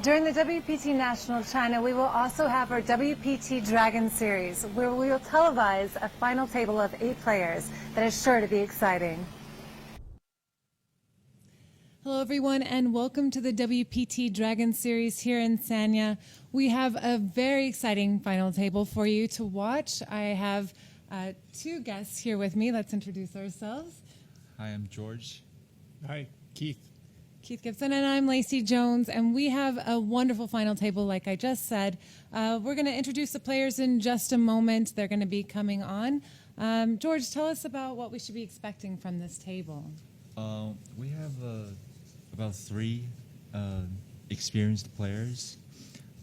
During the WPT National China, we will also have our WPT Dragon Series, where we will televise a final table of 8 players that is sure to be exciting. Hello, everyone, and welcome to the WPT Dragon Series here in Sanya. We have a very exciting final table for you to watch. I have 2 guests here with me. Let's introduce ourselves. Hi, I'm George. Hi, Keith. Keith Gibson, and I'm Lacey Jones, and we have a wonderful final table, like I just said. We're going to introduce the players in just a moment. They're going to be coming on. George, tell us about what we should be expecting from this table. We have about 3 experienced players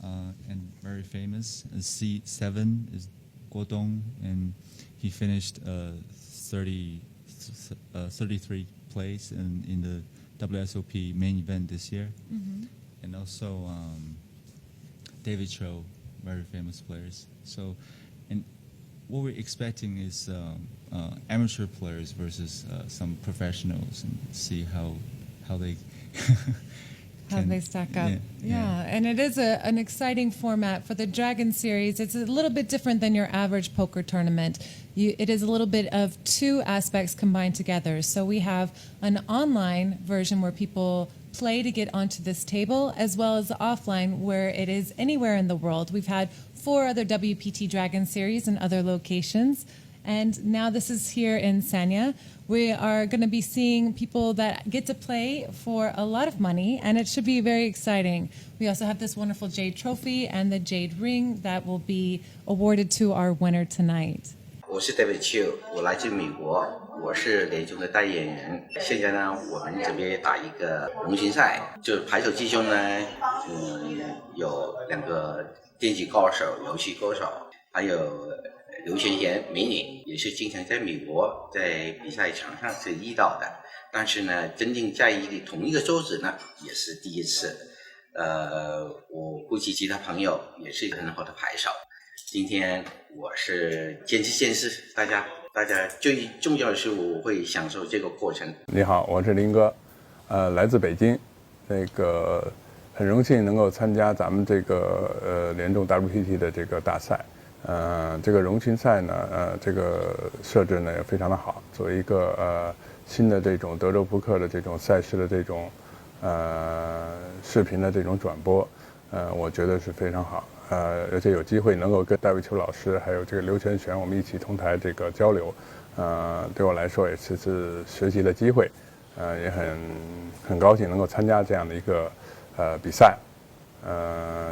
and very famous. C7 is Guodong, and he finished 33 place in the WSOP main event this year. And also David Cho, very famous players. So, and what we're expecting is amateur players versus some professionals, and see how they how they stack up. Yeah. And it is an exciting format for the Dragon Series. It's a little bit different than your average poker tournament. It is a little bit of 2 aspects combined together. So we have an online version where people play to get onto this table, as well as offline where it is anywhere in the world. We've had 4 other WPT Dragon Series in other locations. And now this is here in Sanya. We are going to be seeing people that get to play for a lot of money, and it should be very exciting. We also have this wonderful Jade Trophy and the Jade Ring that will be awarded to our winner tonight. 我是 David Chu， 我来自美国，我是联众的代言人。现在呢，我们准备打一个龙巡赛，就是牌手之中呢，有2个电竞高手、游戏高手，还有刘璇贤美女，也是经常在美国在比赛场上是遇到的，但是呢，真正在同一个桌子呢，也是第一次。我估计其他朋友也是很好的牌手。今天我是见识见识，大家最重要的是我会享受这个过程。你好，我是林哥，来自北京，很荣幸能够参加咱们这个联众 WPT 的这个大赛。这个龙巡赛呢，这个设置呢也非常的好，作为一个新的这种德州扑克的这种赛事的这种视频的这种转播，我觉得是非常好。而且有机会能够跟戴维秋老师还有这个刘全璇我们一起同台这个交流，对我来说也是学习的机会，也很高兴能够参加这样的一个比赛，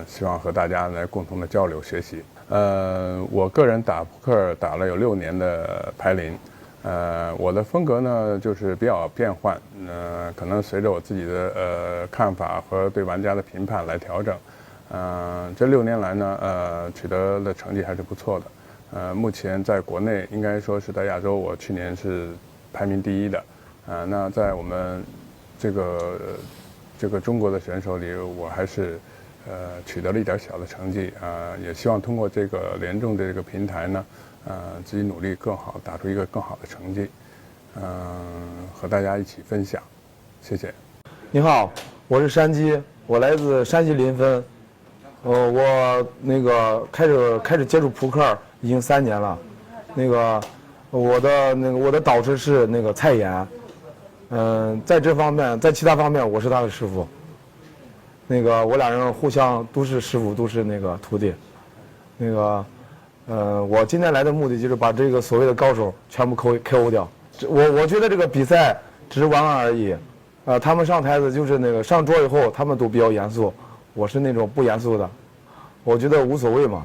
希望和大家来共同的交流学习。我个人打扑克打了有6年的牌龄，我的风格呢就是比较变换，可能随着我自己的看法和对玩家的评判来调整。这6年来呢，取得的成绩还是不错的。目前在国内应该说是在亚洲，我去年是排名第1的。那在我们这个中国的选手里，我还是取得了一点小的成绩。也希望通过这个联众的这个平台呢，自己努力更好，打出一个更好的成绩，和大家一起分享。谢谢。你好，我是山鸡，我来自山西临汾。我开始接触扑克已经3年了，我的导师是蔡岩，在这方面，在其他方面我是他的师傅，我俩人互相都是师傅，都是徒弟，我今天来的目的就是把这个所谓的高手全部KO掉。我觉得这个比赛只是玩玩而已，他们上台子就是上桌以后他们都比较严肃。我是那种不严肃的，我觉得无所谓嘛。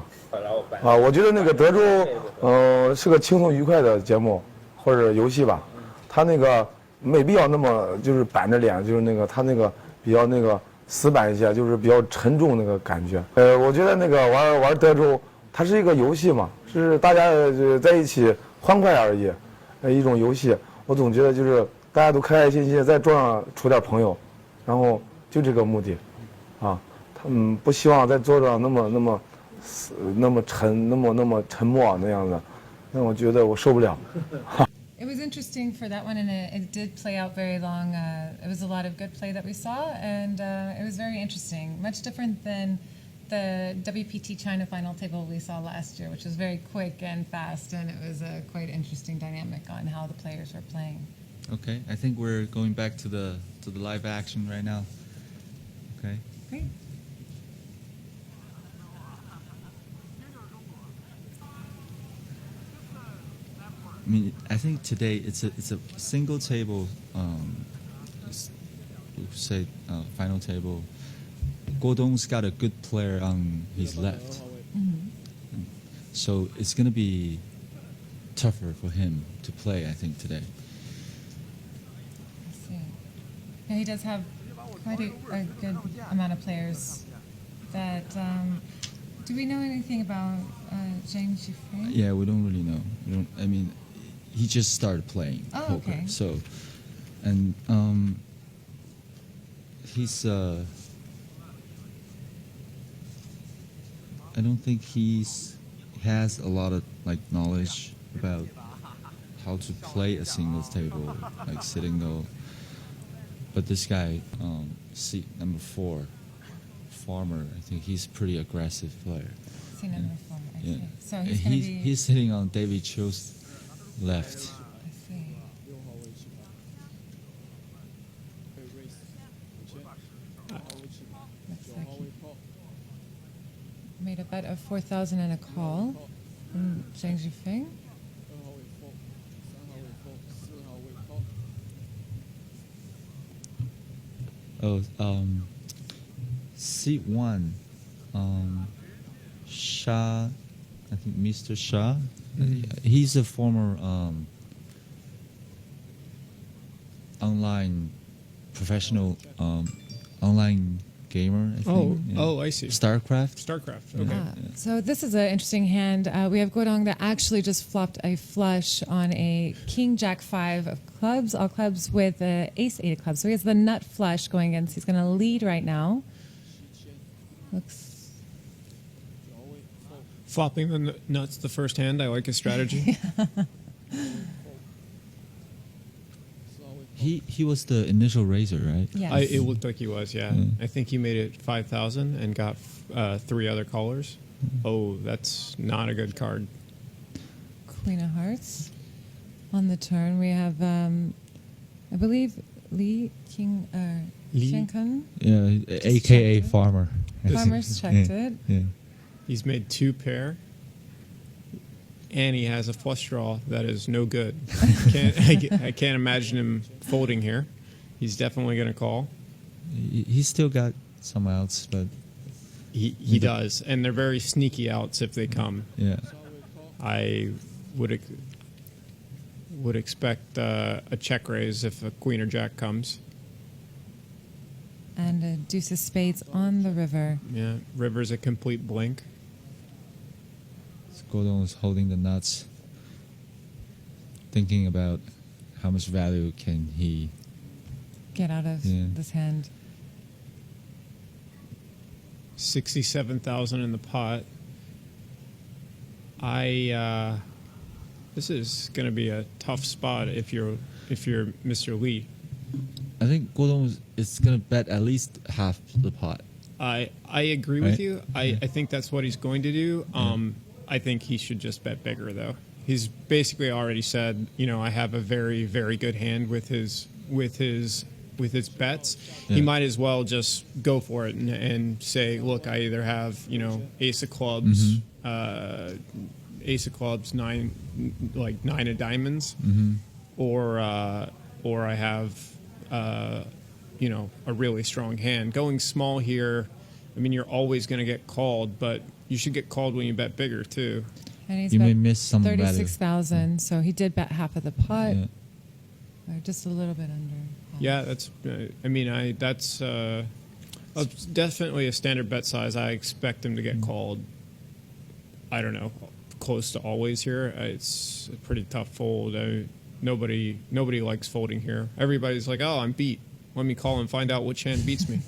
我觉得德州是个轻松愉快的节目或者游戏吧，他没必要那么就是板着脸，就是他比较死板一些，就是比较沉重感觉。我觉得玩德州它是一个游戏嘛，是大家在一起欢快而已，一种游戏。我总觉得就是大家都开开心心在桌上处点朋友，然后就这个目的，不希望在桌上那么沉默那样的，那我觉得我受不了。It was interesting for that one, and it did play out very long. It was a lot of good play that we saw, and it was very interesting. Much different than the WPT China final table we saw last year, which was very quick and fast, and it was a quite interesting dynamic on how the players were playing. Okay, I think we're going back to the live action right now. Okay. Great. I mean, I think today it's a single table, say final table. Godong's got a good player on his left, so it's going to be tougher for him to play, I think, today. I see. Yeah, he does have quite a good amount of players. That do we know anything about Zhang Shifeng? Yeah, we don't really know. I mean, he just started playing poker, okay. so and he's. I don't think has a lot of knowledge about how to play a singles table, like sitting though. But this guy, seat number 4, Farmer, I think he's pretty aggressive player. See number 4. I Yeah. see. So he's going to be. He's sitting on David Cho's left. I see. Looks like he made a bet of 4,000 and a call from Zhang Shifeng. Oh, seat 1, Shah, I think Mr. Shah. He's a former online professional online gamer, I think. I see. StarCraft. Okay. So this is an interesting hand. We have Godong that actually just flopped a flush on a King Jack 5 of clubs, all clubs with Ace 8 of clubs. So he has the nut flush going against. He's going to lead right now. Looks. Flopping the nuts the first hand. I like his strategy. He was the initial raiser, right? Yes. It looked like he was, yeah. I think he made it 5,000 and got 3 other callers. Oh, that's not a good card. Queen of Hearts. On the turn, we have, I believe, Li Shenkun. Yeah, Just AKA checked it. Farmer. Farmers checked it. Yeah. He's made 2 pair. And he has a flush draw that is no good. I can't imagine him folding here. He's definitely going to call. He's still got some outs, but He does, and they're very sneaky outs if they come. yeah. I would expect a check raise if a queen or jack comes. And a deuce of spades on the river. Yeah, river's a complete blink. Gordon was holding the nuts, thinking about how much value can he Get out of this hand. 67,000 in the pot. This is going to be a tough spot if you're Mr. Lee. I think Gordon is going to bet at least half the pot. I agree with you. I think that's what he's going to do. I think he should just bet bigger, though. He's basically already said, I have a very, very good hand with his bets. Yeah. He might as well just go for it and say, look, I either have, ace of clubs, nine of diamonds, or I have, a really strong hand. Going small here, I mean, you're always going to get called, but you should get called when you bet bigger too. And he's You may bet miss some value. 36,000, so he did bet half of the pot. Yeah. Or just a little bit under. Yeah, that's definitely a standard bet size. I expect him to get called. I don't know, close to always here. It's a pretty tough fold. Nobody likes folding here. Everybody's like, oh, I'm beat. Let me call and find out which hand beats me.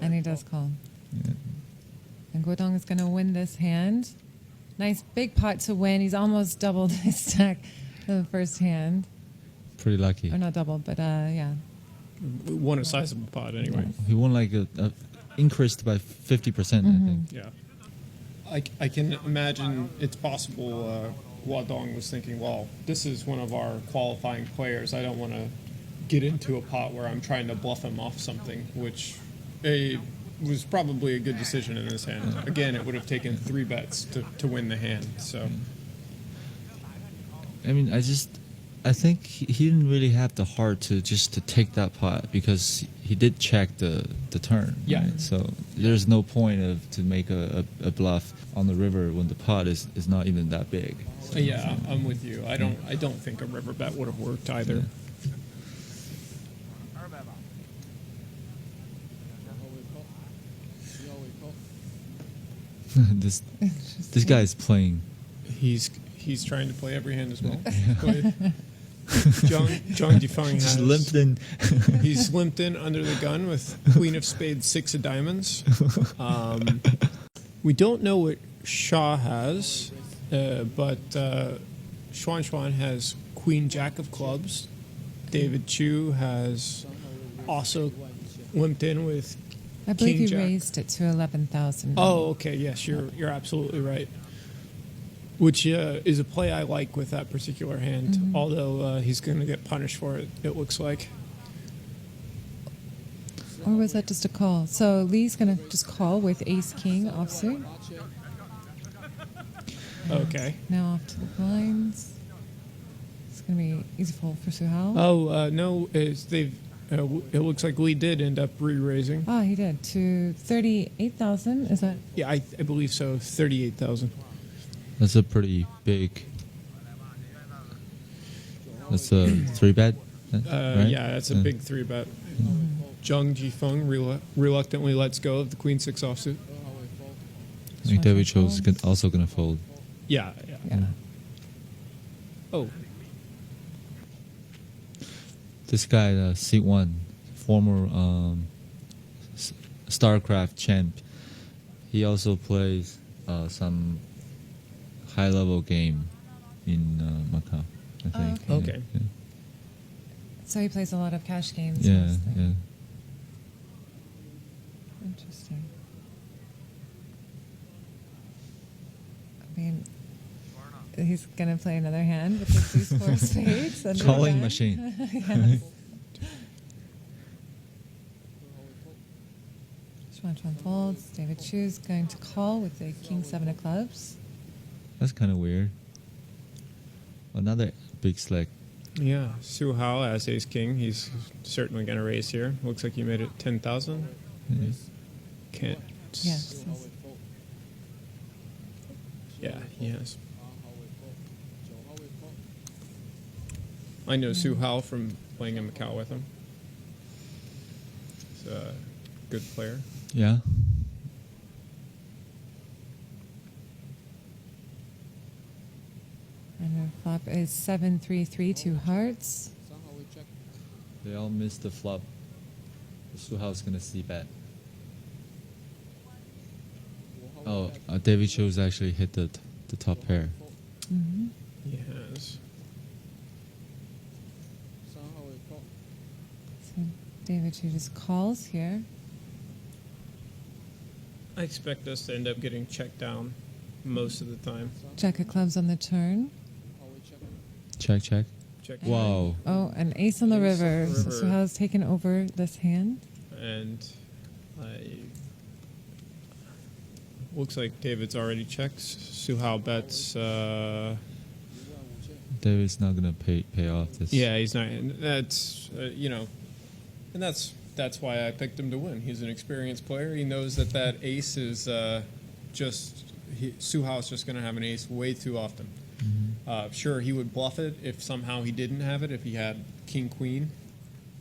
And he does call. Yeah. And Guodong is going to win this hand. Nice big pot to win. He's almost doubled his stack in the first hand. Pretty lucky. Or not doubled, but yeah. Won a sizable pot anyway. He won like a increased by 50%, I think. Yeah. I can imagine it's possible Guadong was thinking, well, this is one of our qualifying players. I don't want to get into a pot where I'm trying to bluff him off something, which was probably a good decision in this hand. Again, it would have taken 3 bets to win the hand. So, I mean, I think he didn't really have the heart to take that pot because he did check the turn. Yeah. Right? So there's no point to make a bluff on the river when the pot is not even that big. So, yeah, I'm with you. I don't think a river bet would have worked either. Yeah. this guy is playing. He's trying to play every hand as well. Zhang Difeng Just has limped in. He's limped in under the gun with Queen of Spades, 6 of Diamonds. We don't know what Shaw has, but Xuan has Queen Jack of Clubs. David Chu has also limped in with I believe King he Jack. raised it to 11,000. Oh, okay. Yes, you're absolutely right. Which is a play I like with that particular hand, although he's going to get punished for it, it looks like. Or was that just a call? So Lee's going to just call with ace-king offsuit. Okay. Now off to the blinds. It's going to be easy fold for Suhao. Oh, no, it looks like Lee did end up re-raising. Ah, he did. To 38,000, is that? Yeah, I believe so, 38,000. That's a pretty big. That's a 3-bet. Right? Yeah, that's a big 3-bet. Zhang Jifeng reluctantly lets go of the Queen 6 offsuit. I think David Cho is also gonna fold. Yeah. Yeah. Oh, This guy, Seat 1, former StarCraft champ. He also plays some high-level game in Macau, I think. okay. Yeah. So he plays a lot of cash games. Yeah, mostly. yeah. Interesting. I mean, he's going to play another hand with the 2-4 spades. under the Calling gun. machine. Yes. Xuan folds. David Chu's going to call with the King 7 of clubs. That's kind of weird. Another big select. Yeah, Su Hao as ace king. He's certainly going to raise here. Looks like he made it 10,000. Yeah. Can't. Yes. Yeah, he has. I know Su Hao from playing in Macau with him. He's a good player. Yeah. And the flop is 7-3-3, 2 hearts. They all missed the flop. Su Hao's gonna see bet. Oh, David Cho's actually hit the top pair. Mm-hmm. He has. So David Chu just calls here. I expect us to end up getting checked down most of the time. Jack of clubs on the turn. Check, check. Check. Wow. Oh, an ace on the Ace on river. the So river. Suhao's taken over this hand. And looks like David's already checked. Su Hao bets. David's not gonna pay off this. Yeah, he's not. And that's and that's why I picked him to win. He's an experienced player. He knows that ace is Su Hao's just going to have an ace way too often. Sure, he would bluff it if somehow he didn't have it. If he had king queen.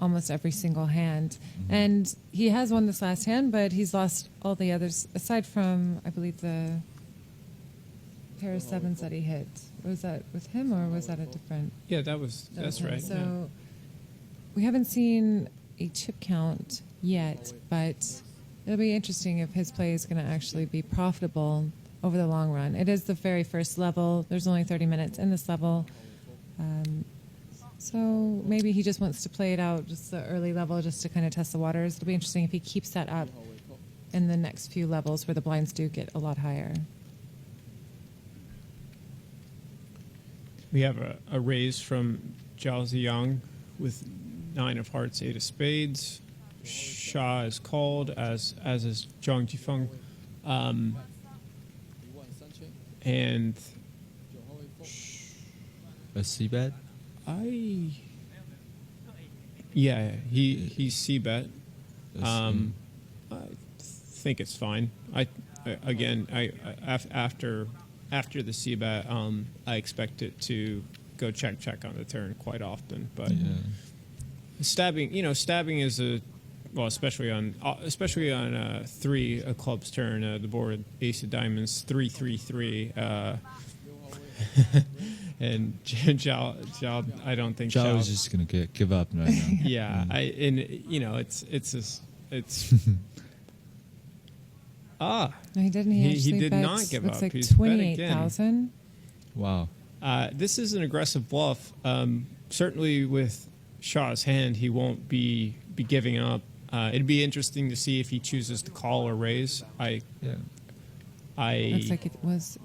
Almost every single hand. And he has won this last hand, but he's lost all the others, aside from, I believe, the pair of sevens that he hit. Was that with him, or was that a different? Yeah, that's him. right. So we haven't seen a chip count yet, but it'll be interesting if his play is going to actually be profitable over the long run. It is the very first level. There's only 30 minutes in this level. So maybe he just wants to play it out, just the early level, just to kind of test the waters. It'll be interesting if he keeps that up in the next few levels where the blinds do get a lot higher. We have a raise from Zhao Ziyang with 9 of hearts, 8 of spades. Shah is called, as is Zhang Jifeng. And A c-bet? he's c-bet. I think it's fine. After the c-bet, I expect it to go check on the turn quite often. But stabbing is especially on 3 of clubs turn, the board ace of diamonds 3-3-3. And Zhao, I don't think Zhao is just gonna give up right now. Yeah, No, he didn't. He actually did bets, not give looks up. like He's bet 28,000. Wow. This is an aggressive bluff. Certainly with Shah's hand, he won't be giving up. It'd be interesting to see if he chooses to call or raise. Looks like it was.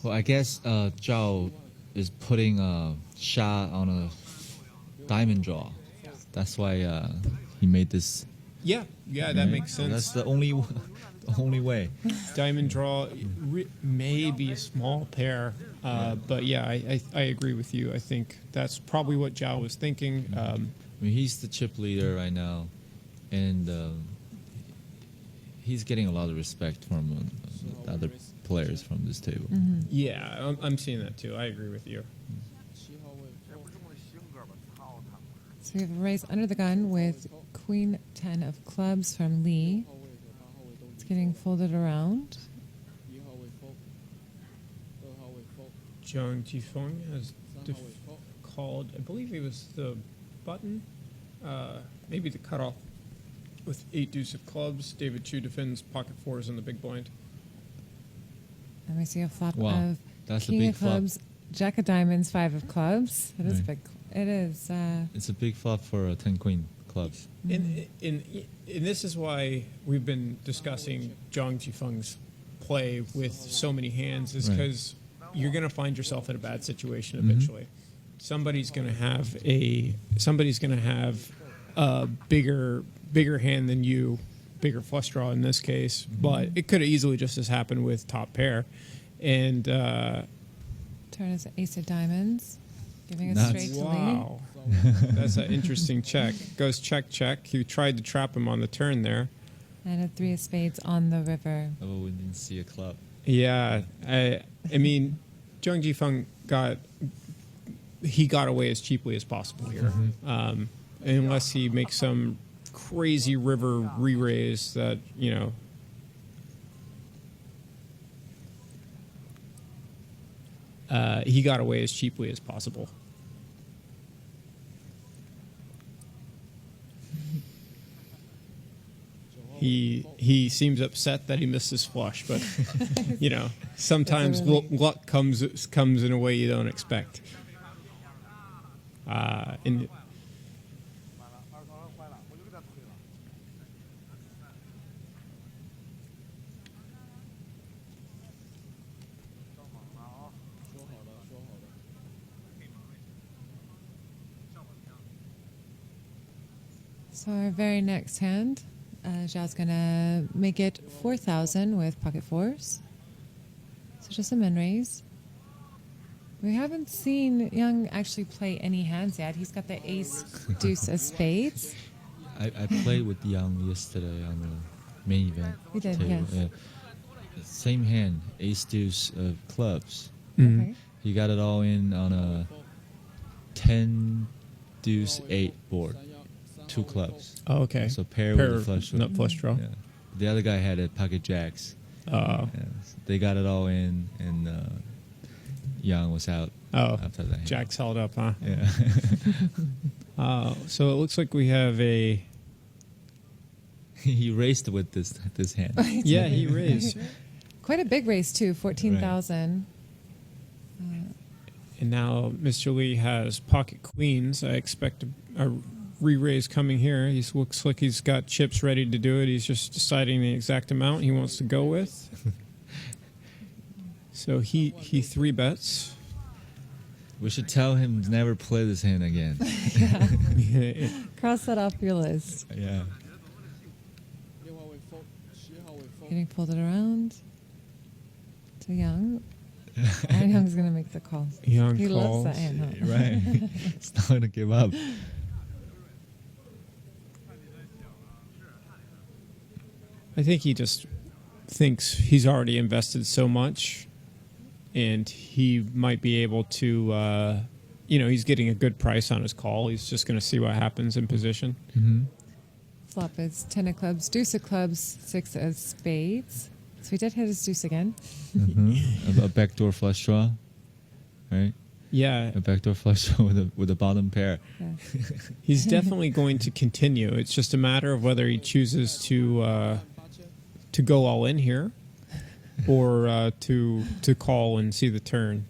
Well, I guess Zhao is putting Shah on a diamond draw. That's why he made this. Yeah, that makes sense. That's the only way. Diamond draw may be a small pair, but yeah, I agree with you. I think that's probably what Zhao was thinking. I mean, he's the chip leader right now, and he's getting a lot of respect from the other players from this table. Yeah, I'm seeing that too. I agree with you. So we have a raise under the gun with Queen 10 of clubs from Lee. It's getting folded around. Zhang Jifeng has called, I believe it was the button, maybe the cutoff with 8 deuce of clubs. David Chu defends pocket 4s in the big blind. And we see a flop Wow, of that's a King big of clubs, Jack of diamonds, 5 of clubs. It is Right. big. It is. It's a big flop for 10 queen clubs. And this is why we've been discussing Zhang Jifeng's play with so many hands, is Right. because you're going to find yourself in a bad situation eventually. Somebody's going to have a bigger hand than you, bigger flush draw in this case, but it could have easily just as happened with top pair. And Turn is ace of diamonds, giving it Nuts. straight to Lee. wow, that's an interesting check. Goes check. He tried to trap him on the turn there. And a 3 of spades on the river. Oh, we didn't see a club. Yeah, I mean, Zhang Jifeng got away as cheaply as possible here, unless he makes some crazy river re-raise that he got away as cheaply as possible. He seems upset that he missed his flush, but sometimes luck comes in a way you don't expect. And So our very next hand, Zhao's going to make it 4,000 with pocket 4s. So just a min raise. We haven't seen Young actually play any hands yet. He's got the ace, deuce of spades. I played with Young yesterday on the main event. You did, table. yes. Yeah. Same hand, ace deuce of clubs. Okay. He got it all in on a 10 deuce 8 board, 2 clubs. oh, okay, So pair with the flush. not flush draw. Yeah. The other guy had a pocket jacks. Oh, Yeah. So they got it all in, and Young was out after that. hand. Jack's held up, huh? Yeah. So it looks like we have He raced with this hand. yeah, he raised. Quite a big race too, 14,000. And now Mr. Lee has pocket queens. I expect a re-raise coming here. He looks like he's got chips ready to do it. He's just deciding the exact amount he wants to go with. So he 3-bets. We should tell him to never play this hand again. Cross that off your list. Yeah. Getting folded around to Young. And Young's going to make the call. Young he calls. loves that hand, huh? Right. He's not going to give up. I think he just thinks he's already invested so much, and he might be able to, he's getting a good price on his call. He's just going to see what happens in position. Mm-hmm. Flop is 10 of clubs, deuce of clubs, 6 of spades. So he did hit his deuce again. Mm-hmm. A backdoor flush draw, right? Yeah, A backdoor flush draw with a bottom pair. Yeah. he's definitely going to continue. It's just a matter of whether he chooses to go all in here, or to call and see the turn.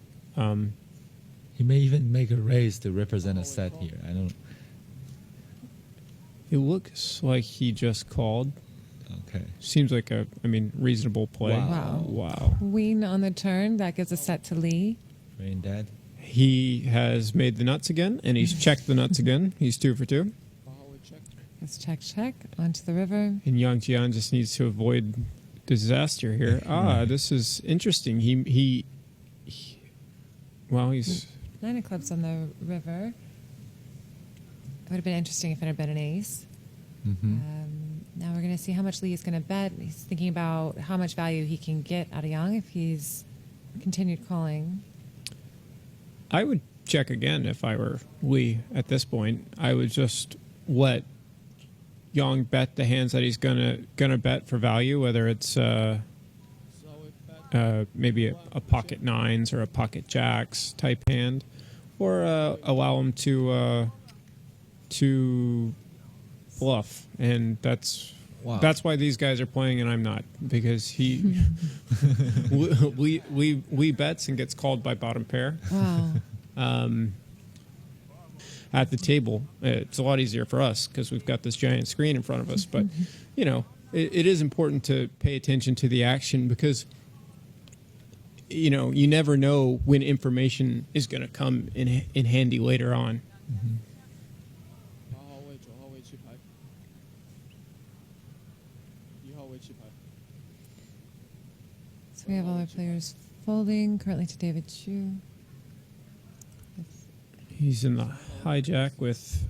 He may even make a raise to represent a set here. I don't. It looks like he just called. Okay. Seems like a reasonable play. Wow. Queen on the turn. That gives a set to Lee. Brain dead. He has made the nuts again, and he's checked the nuts again. He's 2 for 2. Let's check. Onto the river. And Yang Jian just needs to avoid disaster here. This is interesting. He's 9 of clubs on the river. It would have been interesting if it had been an ace. Mm-hmm. Now we're going to see how much Lee is going to bet. He's thinking about how much value he can get out of Young if he's continued calling. I would check again if I were Lee at this point. I would just let Yang bet the hands that he's gonna bet for value, whether it's maybe a pocket nines or a pocket jacks type hand, or allow him to bluff, and that's why these guys are playing and I'm not, because he Lee bets and gets called by bottom pair. Wow. At the table, it's a lot easier for us because we've got this giant screen in front of us. But it is important to pay attention to the action, because you never know when information is going to come in handy later on. Mm-hmm. So we have all our players folding currently to David Chu. He's in the hijack with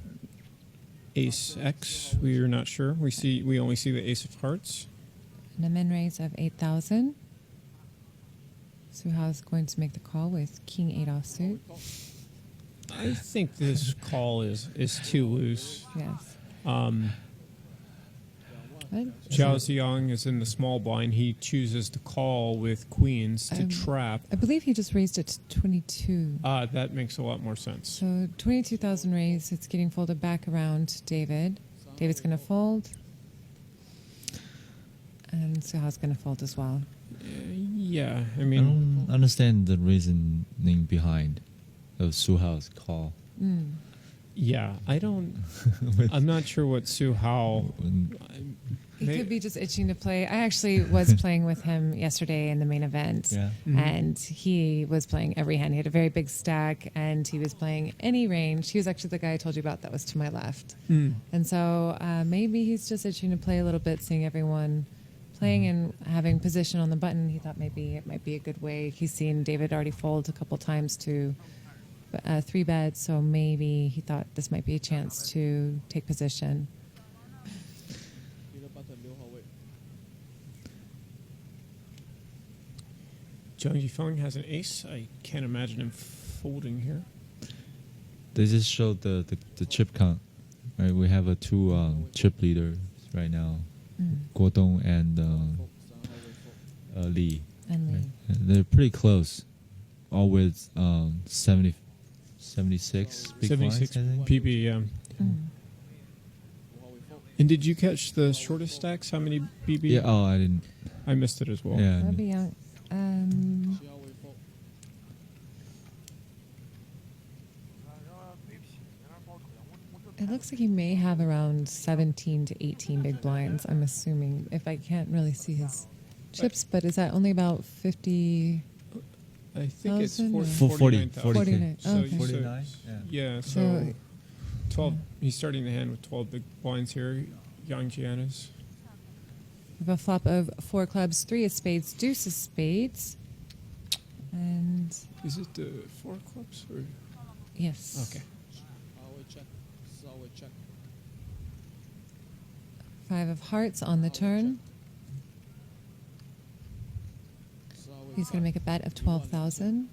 Ace X. We are not sure. We only see the Ace of Hearts. And a min raise of 8,000. Suha is going to make the call with King 8 offsuit. I think this call is too loose. Yes. Zhao Ziyang is in the small blind. He chooses to call with queens to trap. I believe he just raised it to 22. That makes a lot more sense. So 22,000 raised. It's getting folded back around David. David's going to fold. And Suha's going to fold as well. Yeah, I don't understand the reasoning behind of Suhao's call. Yeah, I don't. I'm not sure what Su Hao. He could be just itching to play. I actually was playing with him yesterday in the main event, and he was playing every hand. He had a very big stack, and he was playing any range. He was actually the guy I told you about that was to my left. And so maybe he's just itching to play a little bit, seeing everyone playing and having position on the button. He thought maybe it might be a good way. He's seen David already fold a couple times to 3-bet, so maybe he thought this might be a chance to take position. Zhang Yifeng has an ace. I can't imagine him folding here. They just showed the chip count. Right, we have a 2 chip leaders right now, Guodong and Lee. And Lee. Right? They're pretty close, all with 76 big 76 blinds, I think. PB, yeah. And did you catch the shortest stacks? How many BB? Yeah. Oh, I didn't. I missed it as well. Yeah. That'd be young. It looks like he may have around 17 to 18 big blinds, I'm assuming, if I can't really see his chips, but is that only about 50? I think it's 1,000 or- 49,000. 49. So, Oh, okay. so- 49? yeah, so So 12. He's starting the hand with 12 big blinds here. Yang Giannis. we have a flop of 4 clubs, 3 of spades, deuce of spades. And Is it the 4 clubs? Or? yes. Okay. 5 of hearts on the turn. He's going to make a bet of 12,000.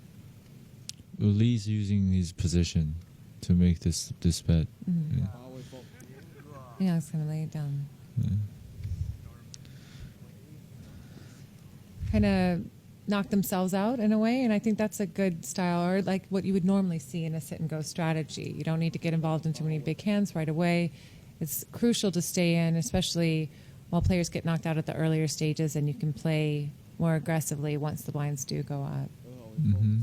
Well, Lee's using his position to make this bet. Yeah. Yeah, he's going to lay it down. Kind of knock themselves out in a way, and I think that's a good style, or like what you would normally see in a sit and go strategy. You don't need to get involved in too many big hands right away. It's crucial to stay in, especially while players get knocked out at the earlier stages, and you can play more aggressively once the blinds do go up. Mm-hmm.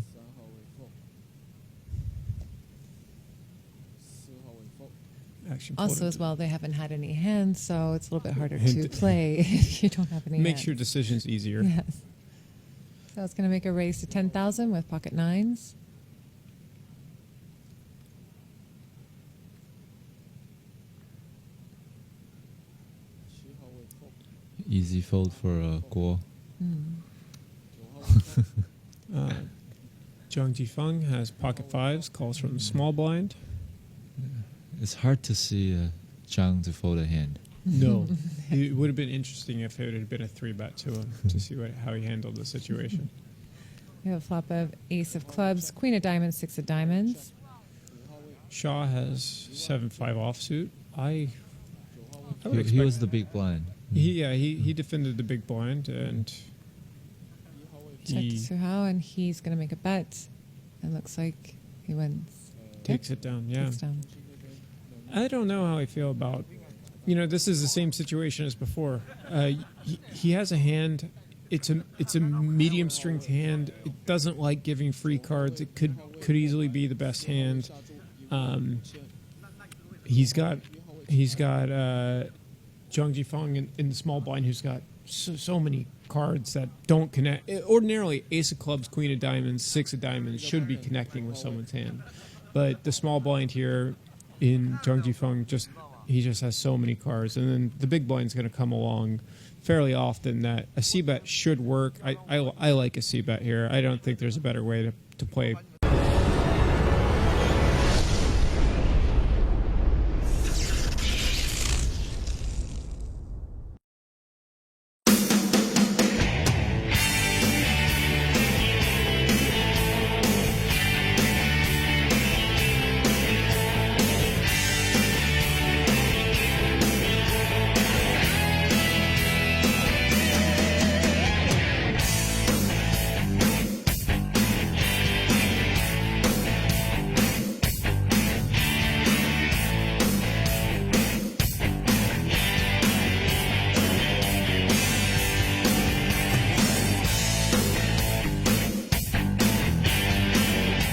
Action Also, folded. as well, they haven't had any hands, so it's a little bit harder to play if you don't have any Makes hands. your decisions easier. Yes. So it's going to make a raise to 10,000 with pocket nines. Easy fold for Guo. Zhang Jifeng has pocket 5s, calls from the small blind. It's hard to see Zhang to fold a hand. No. It would have been interesting if it had been a 3-bet to him to see how he handled the situation. We have a flop of ace of clubs, queen of diamonds, 6 of diamonds. Shaw has 7-5 offsuit. I would He expect was the big blind. he defended the big blind and Check to see how, and he's going to make a bet. It looks like he wins. takes it down. Yeah. Takes down. I don't know how I feel about, this is the same situation as before. He has a hand. It's a medium strength hand. It doesn't like giving free cards. It could easily be the best hand. He's got Zhang Jifeng in the small blind, who's got so many cards that don't connect. Ordinarily, ace of clubs, queen of diamonds, 6 of diamonds should be connecting with someone's hand, but the small blind here in Zhang Jifeng just has so many cards, and then the big blind's going to come along fairly often that a c-bet should work. I like a c-bet here. I don't think there's a better way to play.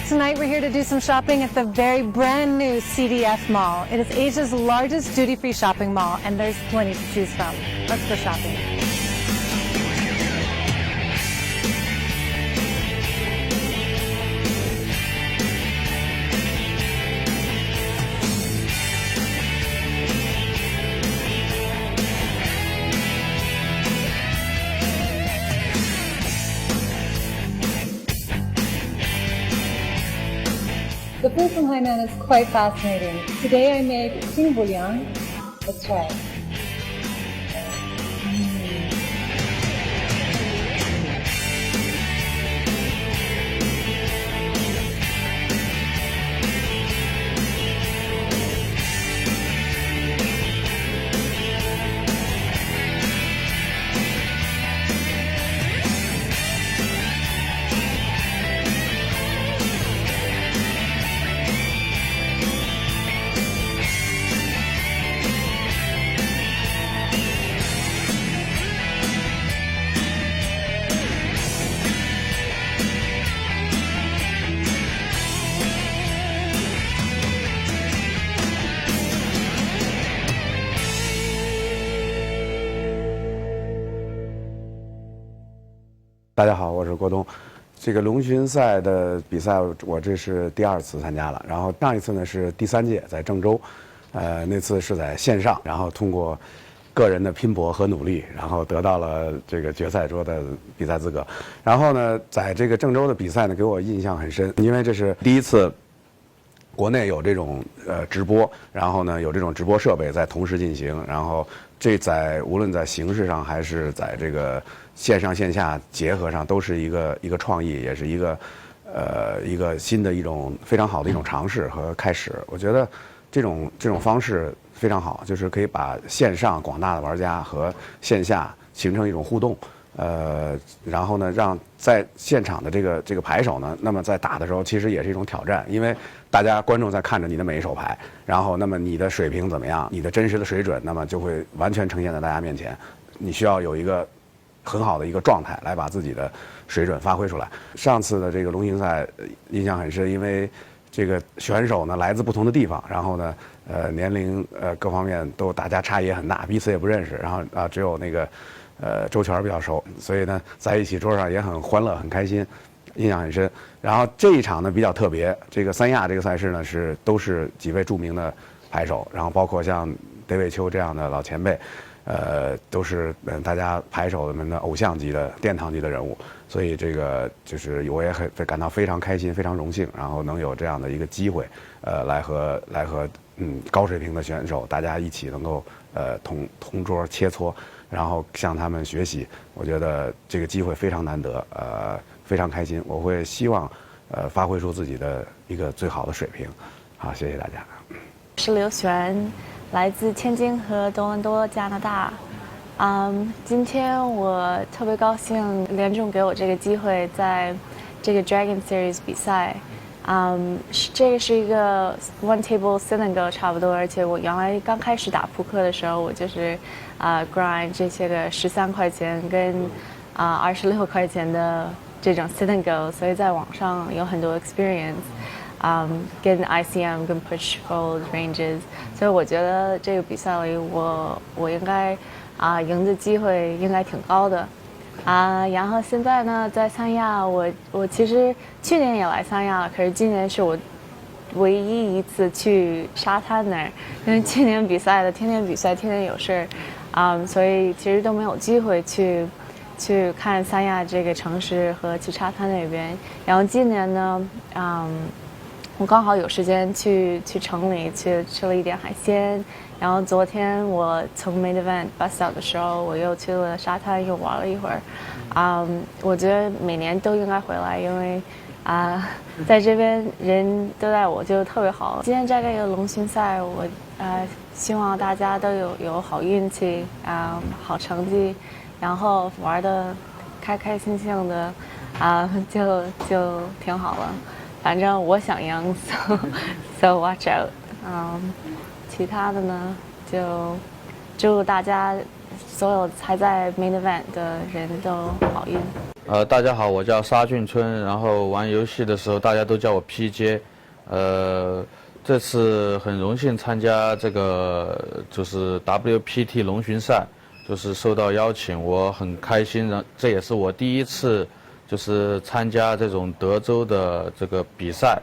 Tonight we're here to do some shopping at the very brand new CDF Mall. It is Asia's largest duty-free shopping mall, and there's plenty to choose from. Let's go shopping. The food from Hainan is quite fascinating. Today I made Xing Bouillon. Let's try it. 大家好，我是郭东。这个龙巡赛的比赛，我这是第2次参加了。然后上一次呢是第3届，在郑州，那次是在线上，然后通过个人的拼搏和努力，然后得到了这个决赛桌的比赛资格。然后呢，在这个郑州的比赛呢，给我印象很深，因为这是第一次国内有这种直播，然后呢有这种直播设备在同时进行，然后这无论在形式上还是在这个线上线下结合上，都是一个创意，也是一个新的一种非常好的一种尝试和开始。我觉得这种方式非常好，就是可以把线上广大的玩家和线下形成一种互动。然后呢，让在现场的这个牌手呢，那么在打的时候其实也是一种挑战，因为观众在看着你的每一手牌，然后那么你的水平怎么样，你的真实的水准，那么就会完全呈现在大家面前。你需要有一个很好的一个状态来把自己的水准发挥出来。上次的这个龙巡赛印象很深，因为这个选手呢来自不同的地方，然后呢年龄各方面都大家差异也很大，彼此也不认识，然后只有那个周全比较熟，所以呢在一起桌上也很欢乐很开心，印象很深。然后这一场呢比较特别，这个三亚这个赛事呢都是几位著名的牌手，然后包括像德韦秋这样的老前辈，都是大家牌手们的偶像级的殿堂级的人物，所以这个就是我也感到非常开心非常荣幸，然后能有这样的一个机会，来和高水平的选手大家一起能够同桌切磋，然后向他们学习，我觉得这个机会非常难得，非常开心。我会希望发挥出自己的一个最好的水平。好，谢谢大家。我是刘璇，来自天津和多伦多，加拿大。今天我特别高兴，联众给我这个机会，在这个 Dragon Series 比赛。这个是一个 one table sit and go 差不多，而且我原来刚开始打扑克的时候，我就是grind 这些个13块钱跟26块钱的这种 sit and go， 所以在网上有很多 experience，跟 ICM 跟 push fold ranges， 所以我觉得这个比赛里我应该赢的机会应该挺高的。然后现在呢，在三亚，我其实去年也来三亚了，可是今年是我唯一一次去沙滩那儿，因为去年比赛的天天比赛，天天有事儿，所以其实都没有机会去看三亚这个城市和去沙滩那边。然后今年呢，我刚好有时间去城里去吃了一点海鲜。然后昨天我从 Main Event bus out 的时候，我又去了沙滩，又玩了一会儿。我觉得每年都应该回来，因为在这边人都待我就特别好。今天在这个龙巡赛，我希望大家都有好运气，好成绩，然后玩的开开心心的，就挺好了。反正我想赢，so watch out。其他的呢，就祝大家所有还在 Main Event 的人都好运。大家好，我叫沙俊春，然后玩游戏的时候大家都叫我 PJ。这次很荣幸参加这个就是 Wpt 龙巡赛，就是受到邀请，我很开心。这也是我第一次就是参加这种德州的这个比赛。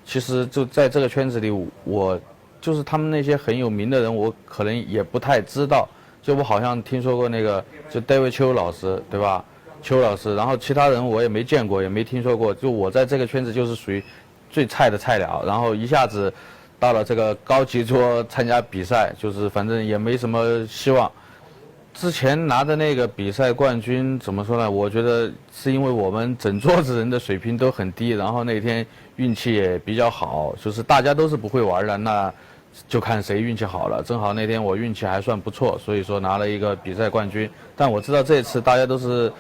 其实就在这个圈子里，我就是他们那些很有名的人，我可能也不太知道。就我好像听说过那个，就戴维秋老师，对吧？邱老师，然后其他人我也没见过，也没听说过。就我在这个圈子就是属于最菜的菜鸟，然后一下子到了这个高级桌参加比赛，就是反正也没什么希望。之前拿的那个比赛冠军怎么说呢？我觉得是因为我们整桌子人的水平都很低，然后那天运气也比较好，就是大家都是不会玩的，那就看谁运气好了。正好那天我运气还算不错，所以说拿了一个比赛冠军。但我知道这次大家都是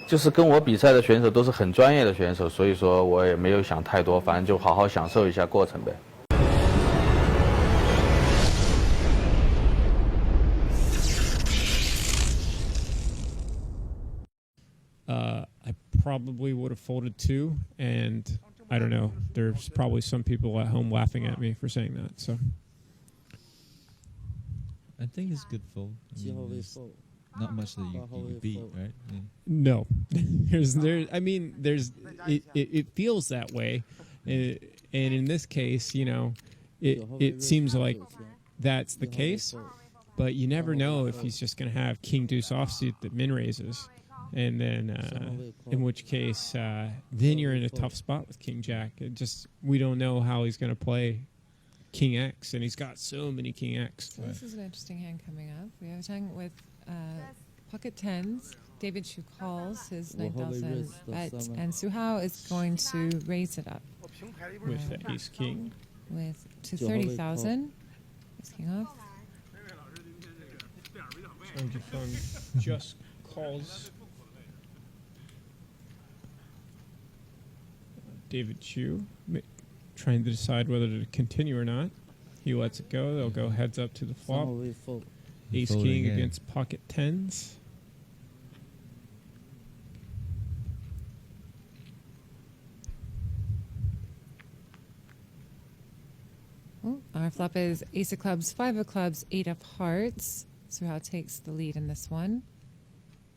就是跟我比赛的选手都是很专业的选手，所以说我也没有想太多，反正就好好享受一下过程呗。I probably would have folded 2, and I don't know. There's probably some people at home laughing at me for saying that. So I think it's good fold. not much that you can beat, right? Yeah. No, it feels that way, and in this case, it seems like that's the case, but you never know if he's just going to have King Deuce offsuit that min raises, and then in which case, then you're in a tough spot with King Jack. We don't know how he's going to play King X, and he's got so many King X. So this is an interesting hand coming up. We have a hand with pocket tens. David Chu calls his 9,000 bet, and Suhao is going to raise it up With the Ace King. to 30,000. Ace King off. Zhang Jifeng just calls David Chu, trying to decide whether to continue or not. He lets it go. They'll go heads up to the flop. Ace Fold King again. against pocket tens. Oh, our flop is Ace of Clubs, 5 of Clubs, 8 of Hearts. Suhao takes the lead in this one.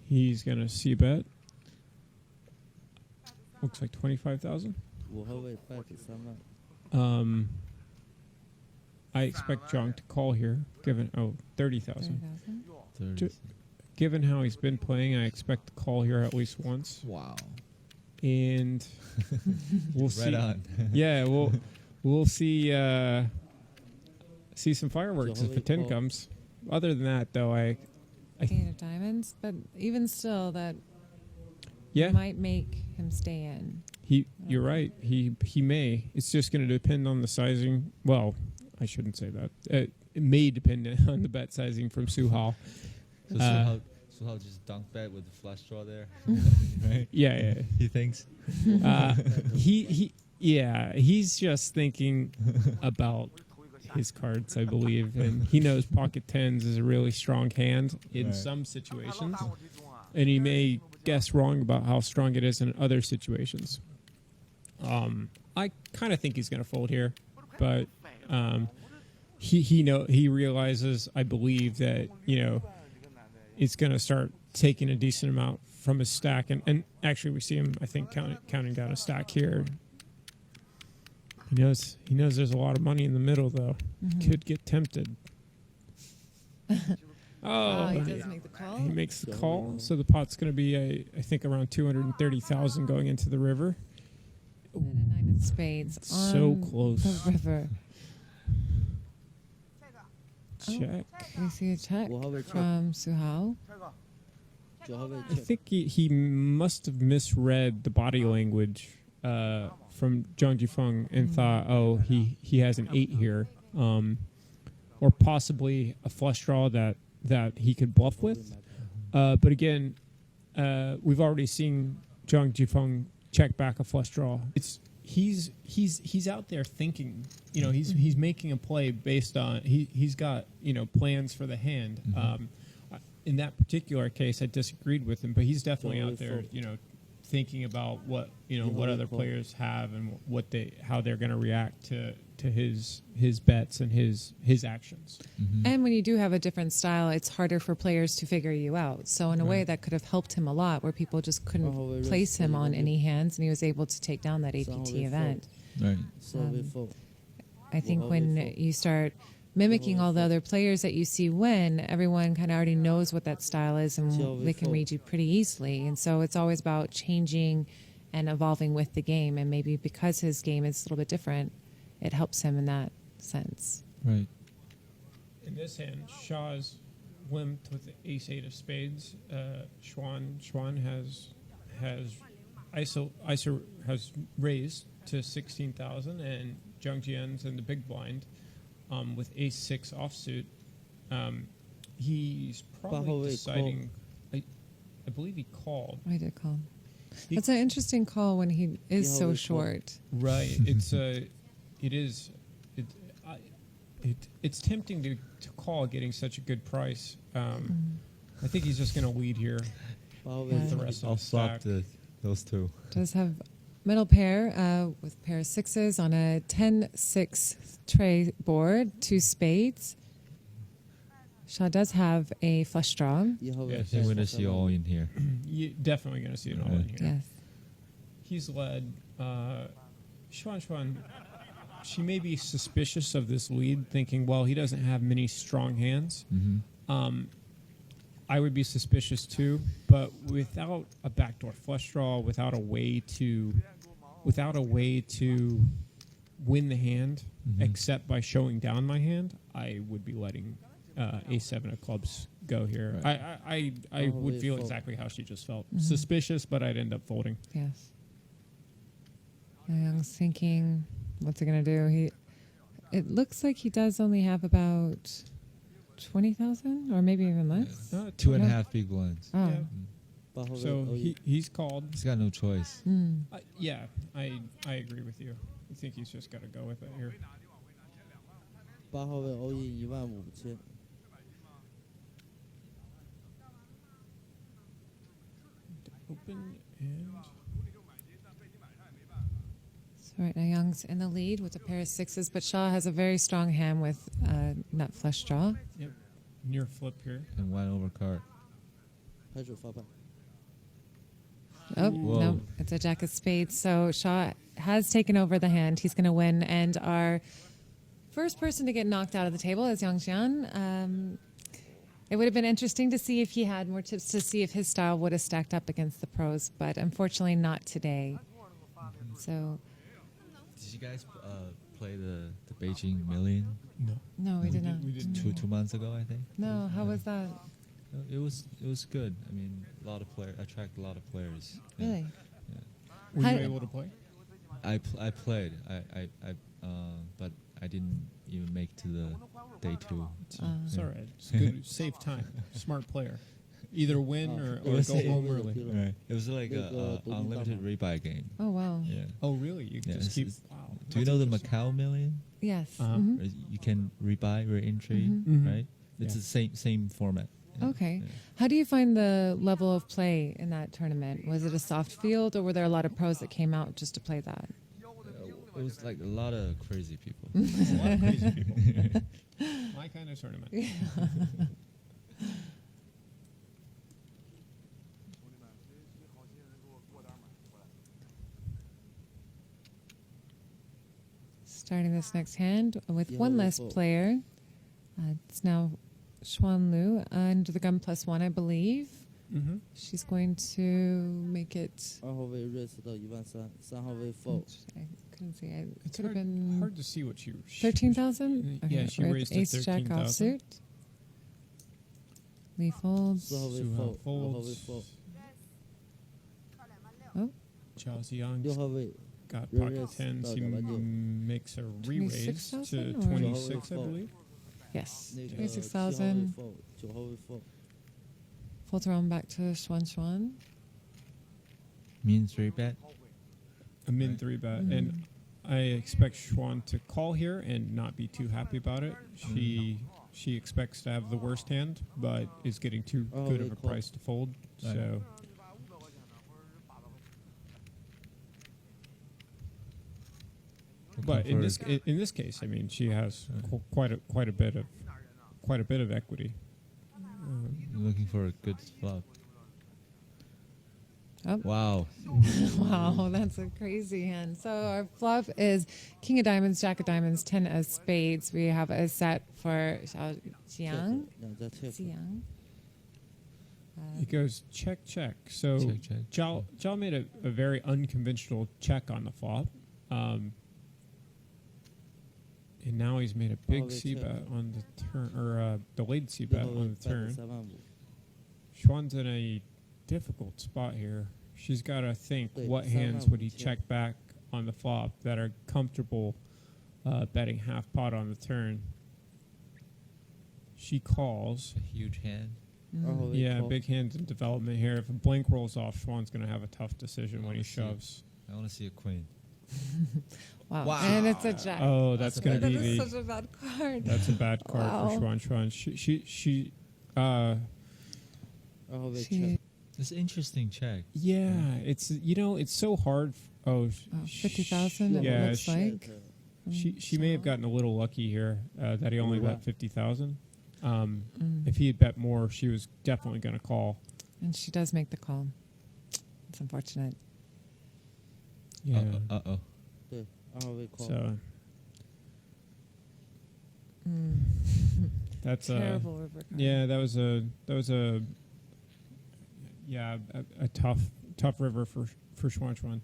He's going to c-bet. Looks like 25,000. I expect Zhang to call here, given 30,000. 30,000. Given how he's been playing, I expect to call here at least once. Wow. And we'll see. Right on. Yeah, we'll see some fireworks if a 10 comes. Other than that, though, I 8 of Diamonds, but even still, that yeah, might make him stay in. you're right. He may. It's just going to depend on the sizing. Well, I shouldn't say that. It may depend on the bet sizing from Suhao. So Suhao just dunk bet with the flush draw there, right? Yeah. He thinks. He's just thinking about his cards, I believe, and he knows pocket tens is a really strong hand in some situations, and he may guess wrong about how strong it is in other situations. I kind of think he's going to fold here, but he realizes, I believe, that it's going to start taking a decent amount from his stack, and actually we see him, I think, counting down a stack here. He knows there's a lot of money in the middle, though. Mm-hmm. Could get tempted. He does make the call. He makes the call, so the pot's going to be, I think, around 230,000 going into the river. And a 9 of Spades So on close. the river. Check. We see a check from Suhao. I think he must have misread the body language from Zhang Jifeng and thought, he has an 8 here, or possibly a flush draw that he could bluff with. But again, we've already seen Zhang Jifeng check back a flush draw. He's out there thinking, he's making a play based on he's got plans for the hand. In that particular case, I disagreed with him, but he's definitely out there, thinking about what other players have and how they're going to react to his bets and his actions. And when you do have a different style, it's harder for players to figure you out. So in a way, that could have helped him a lot, where people just couldn't place him on any hands, and he was able to take down that APT event. Right. I think when you start mimicking all the other players that you see win, everyone kind of already knows what that style is, and they can read you pretty easily. And so it's always about changing and evolving with the game. And maybe because his game is a little bit different, it helps him in that sense. Right. In this hand, Shaw's limped with the ace-8 of spades. Schwan has ISO has raised to 16,000, and Zhang Jian's in the big blind with ace-6 offsuit. He's probably deciding. I believe he called. I did call. That's an interesting call when he is so short. Right. It's tempting to call getting such a good price. I think he's just going to lead here with the rest of I'll the swap stack. those two. Does have middle pair with pair of sixes on a 10-6 tray board, 2 spades. Shaw does have a flush draw. I think we're gonna see all in here. You're definitely going to see it all in here. Yes. He's led. Xuan, she may be suspicious of this lead, thinking, well, he doesn't have many strong hands. I would be suspicious too, but without a backdoor flush draw, without a way to win the hand, except by showing down my hand, I would be letting A7 of clubs go here. I would feel exactly how she just felt. Suspicious, but I'd end up folding. Yes. I was thinking, what's he going to do? It looks like he does only have about 20,000 or maybe even less. 2.5 big blinds. Oh. Yeah. So he's called. He's got no choice. Yeah, I agree with you. I think he's just got to go with it here. 8号位欧印15000。Open and. So right now Young's in the lead with a pair of sixes, but Shaw has a very strong hand with nut flush draw. Yep. Near flip here. And 1 overcard. 拍手发牌。 Oh, Whoa. no, it's a jack of spades. So Shaw has taken over the hand. He's going to win. And our first person to get knocked out of the table is Yang Xian. It would have been interesting to see if he had more tips to see if his style would have stacked up against the pros, but unfortunately not today. So, Did you guys play the Beijing Million? no, we did not. We did 2 months ago, I think. No, how was that? It was good. I mean, a lot of players attract a lot of players. Yeah. Really? Were How- you able to play? I played. But I didn't even make to the day 2. It's all right. It's good. Save time. Smart player. Either win or go home early. Right. It was like a unlimited rebuy game. Oh, wow. Yeah. Oh, really? You can Yeah, just keep. it's- Wow. Do you know the Macau Million? Yes. Uh-huh. Mhm. Where you can rebuy, re-entry, Mhm. right? It's Yeah. the same format. Yeah. Okay. Yeah. How do you find the level of play in that tournament? Was it a soft field or were there a lot of pros that came out just to play that? It was like a lot of crazy people. A lot of crazy people. My kind of tournament. Starting this next hand with Yeah, one we less fold. player. It's now Xuan Lu under the gun +1, I believe. Mm-hmm. She's going to make it. 2号位 raise 到13000，3号位 fold。 I couldn't see. It It's could have hard, been hard to see what she. 13,000. Yeah, she with raised to Ace Jack 13,000. offsuit. Lee folds. 4号位 Suha fold，5号位folds. fold， Oh, Chao Xiang 6号位 got Raise pocket tens. He 到296 makes a re-raise to 26,000 or- 26, I believe. yes. 那个7号位 26,000. fold，9号位 fold。 Folds around back to Xuan. Mean 3-bet. A min 3-bet, and I expect Xuan to call here and not be too happy about it. She expects to have the worst hand, but is getting too Oh, good they of a call. price to fold. Right. So but in this case, I mean, she has quite a bit of equity. Looking for a good flop. Oh. Wow. Wow, that's a crazy hand. So our flop is King of Diamonds, Jack of Diamonds, 10 of Spades. We have a set for Xiao Jiang. 2家 check。 Jiang. It goes check, check. So Check, check. Zhao made a very unconventional check on the flop. And now he's made a big they C check. bet on the turn, or delayed C 6 bet号位 on the bet turn. 35000。 Xuan's in a difficult spot here. She's got to think Wait, what 35000 hands would he check. check back on the flop that are comfortable betting half pot on the turn. She calls. A huge hand. 2号位 Yeah, call。 big hands in development here. If a blank rolls off, Xuan's going to have a tough decision when he Let's see. shoves. I want to see a queen. Wow. Wow. And it's a jack. Oh, that's going to That be is the. such a bad card. That's a bad card Wow. for Xuan. She 2号位 She- check。 It's an interesting check. yeah, it's it's so hard. Oh, 50,000 it Yeah, looks like. She may have gotten a little lucky here that he only Wow. bet 50,000. If he had bet more, she was definitely going to call. And she does make the call. It's unfortunate. Yeah. Uh-oh. 对，2号位 call。 So that's Terrible river card. yeah, that was a tough river for Xuan.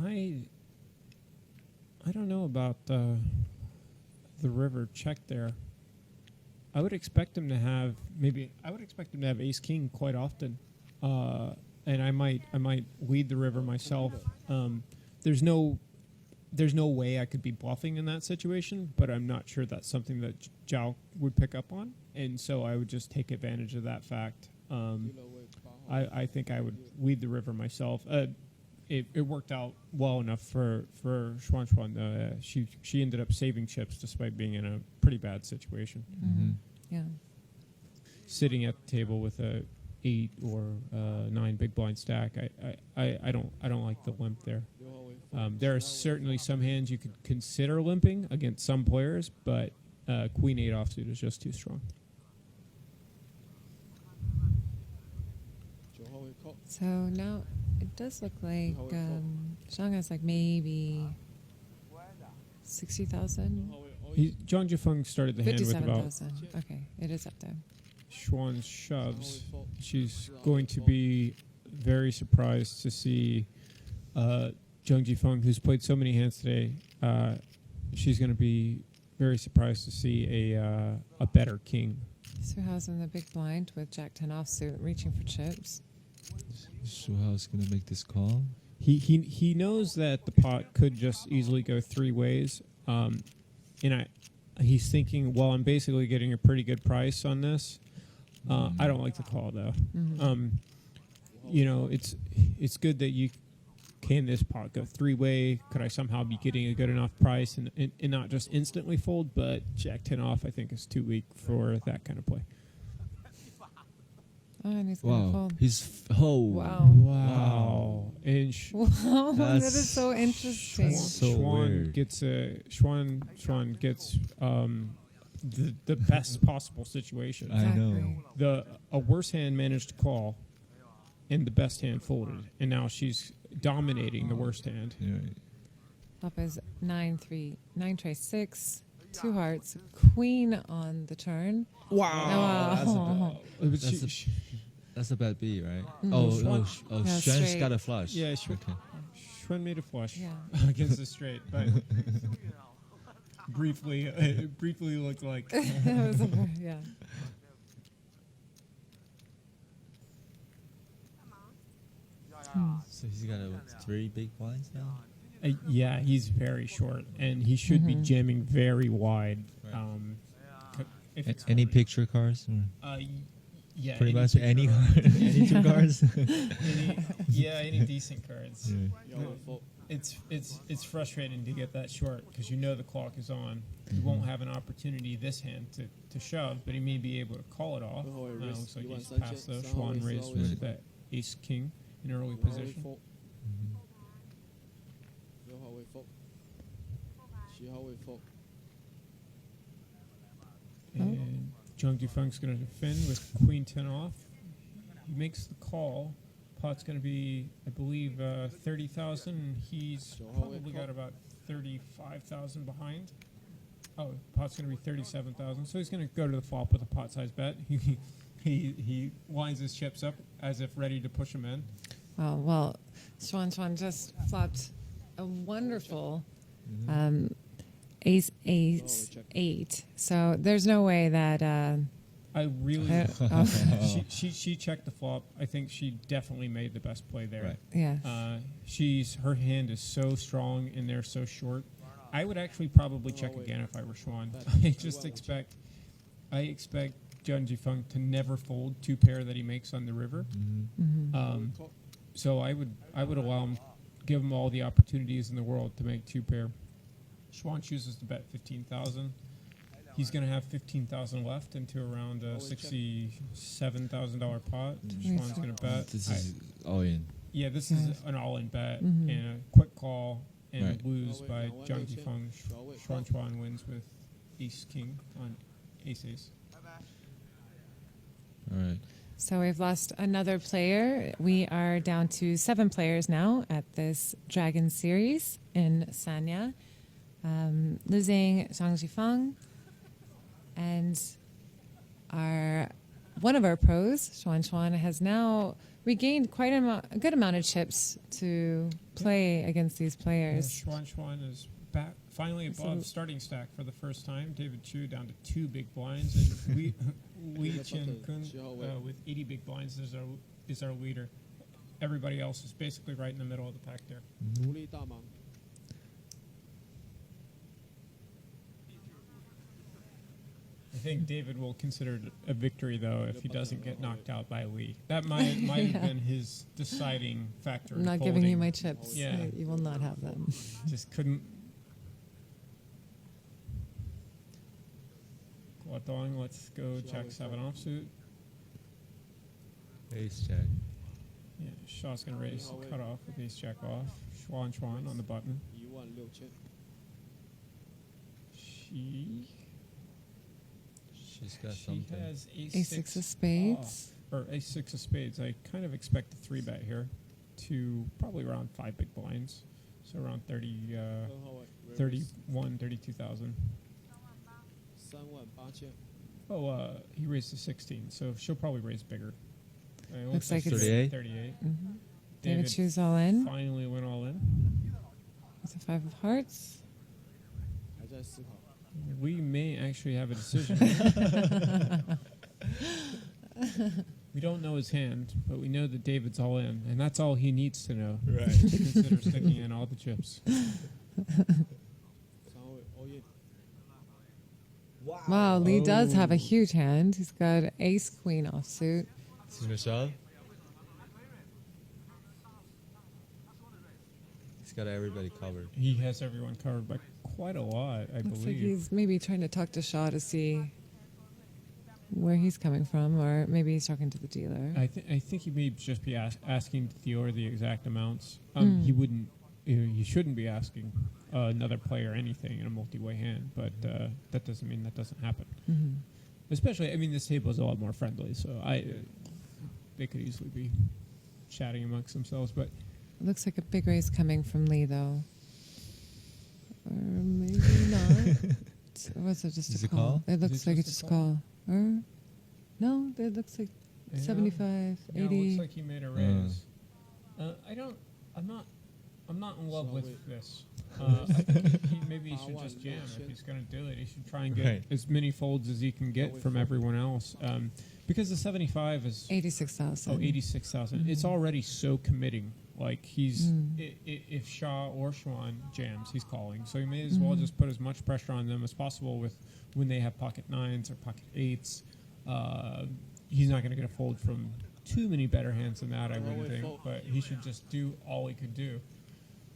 I don't know about the river check there. I would expect him to have ace king quite often, and I might lead the river myself. There's no way I could be bluffing in that situation, but I'm not sure that's something that Zhao would pick up on, and so I would just take advantage of that fact. I think I would lead the river myself. It worked out well enough for Xuan. She ended up saving chips despite being in a pretty bad situation. Mm-hmm. Yeah. Sitting at the table with a 8 or 9 big blind stack, I don't like the limp there. There are certainly some hands you could consider limping against some players, but Queen 8 offsuit is just too strong. 9号位 call。 So now it does look like Zhang has like maybe 60,000. Zhang Jifeng started the hand with about 57,000. Okay, it is up there. Xuan shoves. She's going to be very surprised to see Zhang Jifeng, who's played so many hands today. She's going to be very surprised to see a better king. Su Hao's in the big blind with Jack 10 offsuit, reaching for chips. Su Hao's going to make this call. He knows that the pot could just easily go 3 ways, and he's thinking, well, I'm basically getting a pretty good price on this. I don't like the call though. Mm-hmm. It's good that you can this pot go 3-way. Could I somehow be getting a good enough price and not just instantly fold? But Jack 10 off, I think, is too weak for that kind of play. Oh, and he's going to fold. Wow. And Wow, that is so interesting. Xuan gets the best possible situation. I know. A worse hand managed to call, and the best hand folded, and now she's dominating the worst hand. Flop is 9-3, 9 tray 6, 2 hearts, queen on the turn. Wow. That's a bad beat, right? Mm-hmm. Xuan's got a flush. Yeah, Xuan made a flush against the straight, but briefly looked like. Yeah. So he's got 3 big blinds now? Yeah, he's very short, and he should be jamming very wide. Any picture cards? Yeah, pretty much any card, any 2 cards. Any decent cards. Yeah. It's frustrating to get that short because the clock is on. You won't have an opportunity this hand to shove, but he may be able to call it off. Looks like he's passed the Xuan raised with that ace king in early position. 6号位 fold。 7号位 fold。 And Zhang Jifeng's going to defend with Queen 10 off. He makes the call. Pot's going to be, I believe, 30,000. And he's probably got about 35,000 behind. Oh, pot's going to be 37,000. So he's going to go to the flop with a pot size bet. He lines his chips up as if ready to push him in. Well, Xuan just flopped a wonderful ace 8. So there's no way that she checked the flop. I think she definitely made the best play there. Right. Yeah. Her hand is so strong and they're so short. I would actually probably check again if I were Xuan. I expect Zhang Jifeng to never fold 2 pair that he makes on the river. So I would allow him, give him all the opportunities in the world to make 2 pair. Xuan chooses to bet 15,000. He's going to have 15,000 left into around a $67,000 pot. Xuan's going to bet. This is all in. Yeah, this is an all-in bet and a quick call. and Right. lose by Zhang Jifeng. Xuan Chuan wins with Ace King on aces. All right. So we've lost another player. We are down to 7 players now at this Dragon Series in Sanya. Losing Zhang Jifeng, and one of our pros, Xuan, has now regained quite a good amount of chips to play against these players. Xuan is back finally above starting stack for the first time. David Chu down to 2 big blinds, and Li Chen Kun with 80 big blinds is our leader. Everybody else is basically right in the middle of the pack there. I think David will consider it a victory, though, if he doesn't get knocked out by Lee. That might have been his deciding factor. I'm not giving you my chips. Yeah. You will not have them. Just couldn't. Guatong, let's go Jack 7 offsuit. Ace Jack. Yeah, Shaw's going to raise cut off with Ace Jack off. Xuan on the button. She's got She something. has A6 of spades. Or A6 of spades. I kind of expect a 3-bet here to probably around 5 big blinds. So around 31, 32,000. Oh, he raised to 16, so she'll probably raise bigger. Looks like it's 38. 38. Mm-hmm. David Chu's all in. Finally went all in. With a 5 of hearts. We may actually have a decision. We don't know his hand, but we know that David's all in, and that's all he needs to know. Right. To consider sticking in all the chips. Wow, Lee does have a huge hand. He's got ace queen offsuit. This is Michelle. He's got everybody covered. He has everyone covered by quite a lot, I Looks like believe. he's maybe trying to talk to Shaw to see where he's coming from, or maybe he's talking to the dealer. I think he may just be asking Theor the exact amounts. He wouldn't. He shouldn't be asking another player anything in a multi-way hand, but that doesn't mean that doesn't happen. Mm-hmm. Especially, I mean, this table is a lot more friendly, so they could easily be chatting amongst themselves. But It looks like a big raise coming from Lee, though. Or maybe not. Or was it just Is a it call? call? It looks Is it like just it's a just a call. Or no, it looks like Yeah. 75, yeah, 80. it looks like he made a raise. I'm not in love with this. I think maybe he should just jam if he's going to do it. He should try and get as many folds as he can get from everyone else. Because the 75 is 86,000. 86,000. It's already so committing. Like he's if Shaw or Xuan jams, he's calling. So he may as well just put as much pressure on them as possible with when they have pocket 9s or pocket 8s. He's not going to get a fold from too many better hands than that, I wouldn't think. But he should just do all he could do.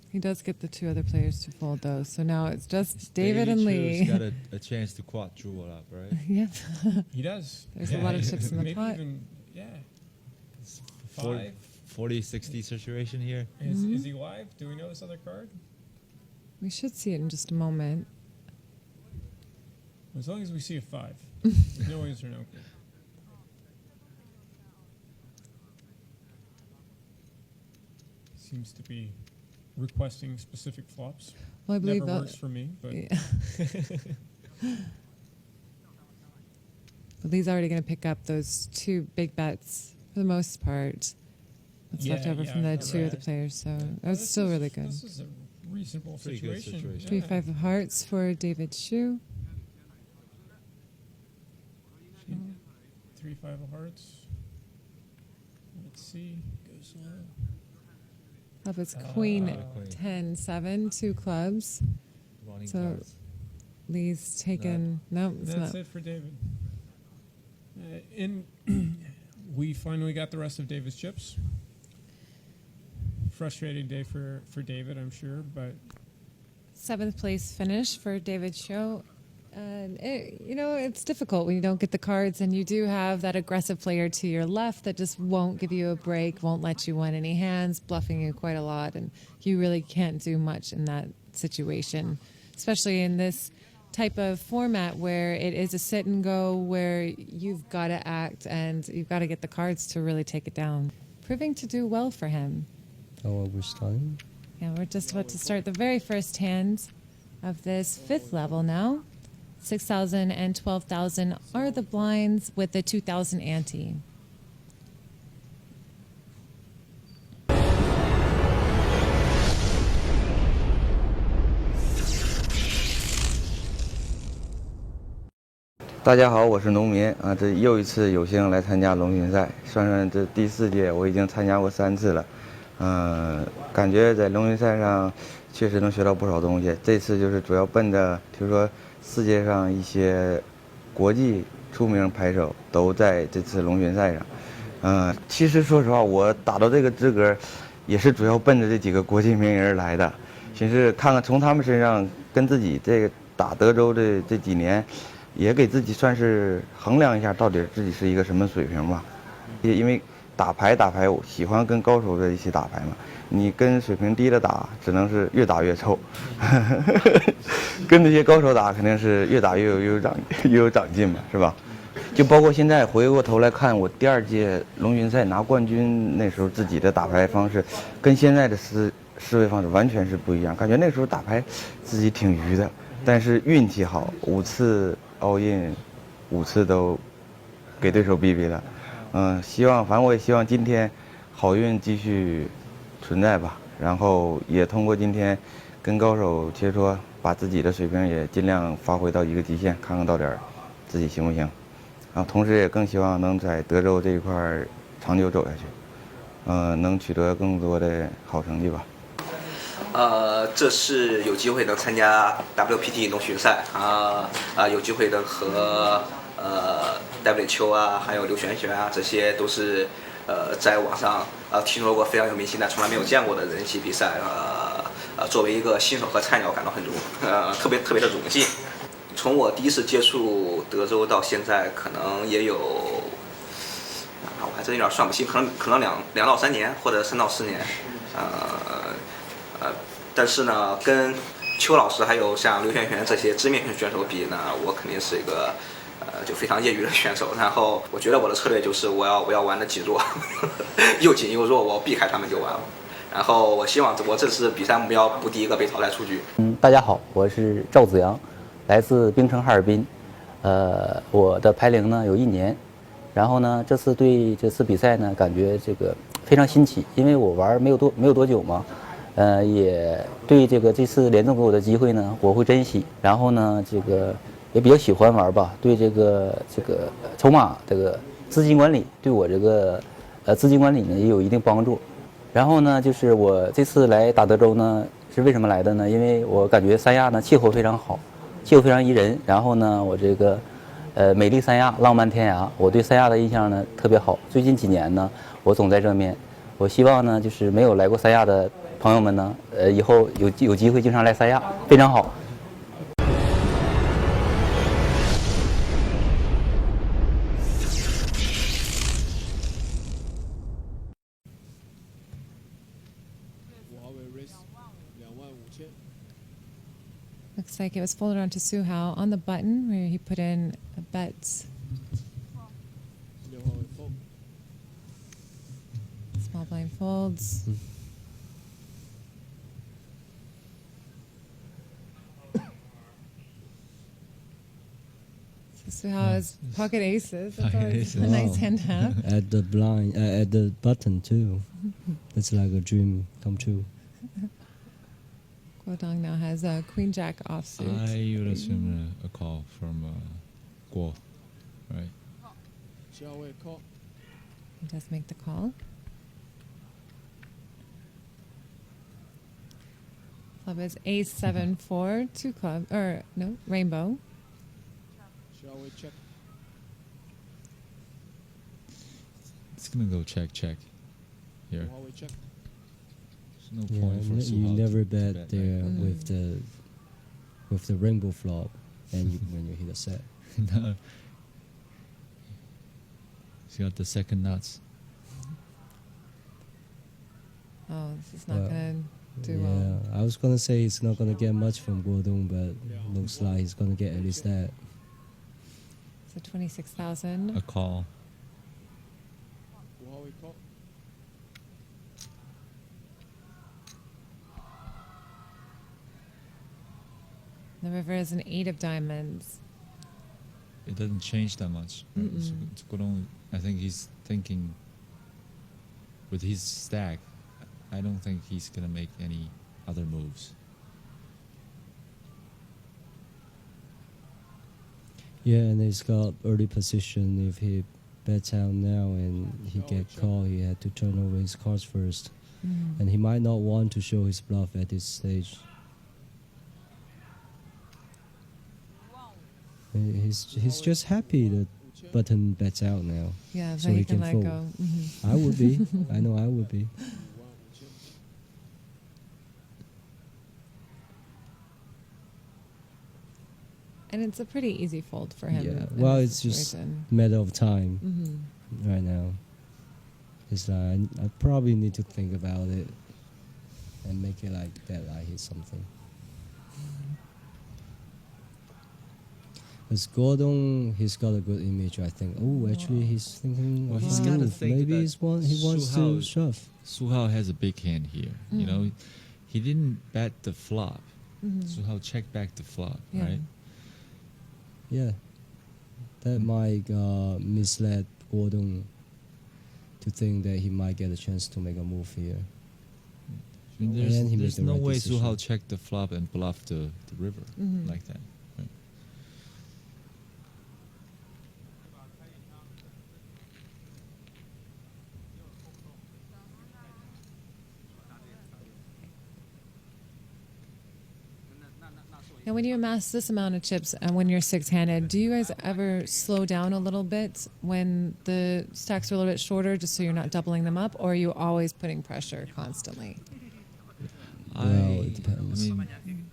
He does get the 2 other players to fold, though. So now it's just David and Lee. He's got a chance to quadruple up, right? Yep. He does. There's a lot of chips in the maybe pot. Even, yeah. 5. 40-60 situation here. Is he live? Do we know this other card? We should see it in just a moment. As long as we see a 5. No ways or no. Seems to be requesting specific flops. Well, I believe Never that works for me, but Yeah. But Lee's already going to pick up those 2 big bets for the most part. That's left over from the 2 other players, so that was still really good. This is a reasonable Pretty good situation. situation. 3 5 of hearts for David Shu. 3 5 of hearts. Let's see. Goes Up it's Queen Queen. 10 7, 2 clubs. Running So cards. Lee's taken. No, it's That's not. it for David. And we finally got the rest of David's chips. Frustrating day for David, I'm sure, but 7th place finish for David Shu. It's difficult when you don't get the cards, and you do have that aggressive player to your left that just won't give you a break, won't let you win any hands, bluffing you quite a lot, and you really can't do much in that situation, especially in this type of format where it is a sit and go, where you've got to act and you've got to get the cards to really take it down. Proving to do well for him. Oh, we're starting? Yeah, we're just about to start the very first hand of this 5th level now. 6,000 and 12,000 are the blinds with the 2,000 ante.大家好，我是农民啊，这又一次有幸来参加龙巡赛，算这第4届，我已经参加过3次了。感觉在龙巡赛上确实能学到不少东西。这次就是主要奔着，就是说世界上一些国际出名牌手都在这次龙巡赛上。其实说实话，我打到这个资格，也是主要奔着这几个国际名人来的，寻思看看从他们身上跟自己这个打德州的这几年。也给自己算是衡量一下，到底自己是一个什么水平吧。因为打牌，我喜欢跟高手在一起打牌嘛。你跟水平低的打，只能是越打越臭；跟那些高手打，肯定是越打越有长进嘛，是吧？就包括现在回过头来看，我第2届龙巡赛拿冠军那时候自己的打牌方式，跟现在的思维方式完全是不一样。感觉那时候打牌自己挺愚的，但是运气好，5次。all in 5次都给对手逼了，反正我也希望今天好运继续存在吧，然后也通过今天跟高手切磋，把自己的水平也尽量发挥到一个极限，看看到底自己行不行，然后同时也更希望能在德州这一块长久走下去，能取得更多的好成绩吧。这是有机会能参加 WPT 龙巡赛有机会能和戴维秋啊，还有刘璇啊，这些都是在网上听说过非常有名气但从来没有见过的人气比赛作为一个新手和菜鸟，感到很特别的荣幸。从我第一次接触德州到现在，可能也有我还真有点算不清，可能2到3年或者3到4年，但是呢，跟邱老师还有像刘璇这些知名选手比呢，我肯定是一个就非常业余的选手。然后我觉得我的策略就是我要玩的极弱，又紧又弱，我避开他们就完了。然后我希望我这次比赛目标不第一个被淘汰出局。大家好，我是赵子阳，来自冰城哈尔滨。我的牌龄呢有1年，然后呢对这次比赛呢感觉这个非常新奇，因为我玩没有多久嘛。也对这次联众给我的机会呢，我会珍惜。然后呢，也比较喜欢玩吧。对这个筹码资金管理，对我资金管理呢也有一定帮助。然后呢，就是我这次来打德州呢，是为什么来的呢？因为我感觉三亚呢气候非常好，气候非常宜人。然后呢，我美丽三亚，浪漫天涯，我对三亚的印象呢特别好。最近几年呢，我总在这面。我希望呢，就是没有来过三亚的朋友们呢，以后有机会经常来三亚，非常好。Looks like it was folded onto Suhao on the button where he put in a bet. Small blind folds. So Suhao has pocket aces. That's always a nice hand to have. At the blind, at the button too. It's like a dream come true. Guodong now has a queen jack offsuit. I would assume a call from Guo, right? He does make the call. Club is ace 7-4, 2 club, or no, rainbow. Shall we check? It's gonna go check here. Shall we check? There's no point for you Suhao never to bet there with the rainbow flop. and when you hit a set. No. He's got the second nuts. Oh, this is not Well, going to do yeah, well. I was gonna say he's not gonna get much from Guodong, but looks like he's gonna get at least that. So 26,000. A call. The river is an 8 of diamonds. It doesn't change that much. Right? It's Guodong, I think he's thinking with his stack, I don't think he's going to make any other moves. Yeah, and he's got early position. If he bets out now and he get called, he had to turn over his cards first. And he might not want to show his bluff at this stage. He's just happy that Button bets out now. Yeah, so then he he can can let fold. go. I would be. I know I would be. And it's a pretty easy fold for him. Yeah. in Well, this it's just situation. a matter of time Mhm. right now. It's like I probably need to think about it and make it like that I hit something. Because Gordon, he's got a good image, I think. Oh, actually, he's thinking. Well, of he's a got to move. think Maybe that he wants to shove. Su Hao has a big hand here. You know, he didn't bet the flop. Su Hao checked back the flop, Yeah. right? Yeah, that might mislead Gordon to think that he might get a chance to make a move here. And And he made there's the no right way Su Hao decision. checked the flop and bluffed the river like that. Right? Now, when you amass this amount of chips and when you're six-handed, do you guys ever slow down a little bit when the stacks are a little bit shorter, just so you're not doubling them up, or are you always putting pressure constantly? Well, it depends. I mean,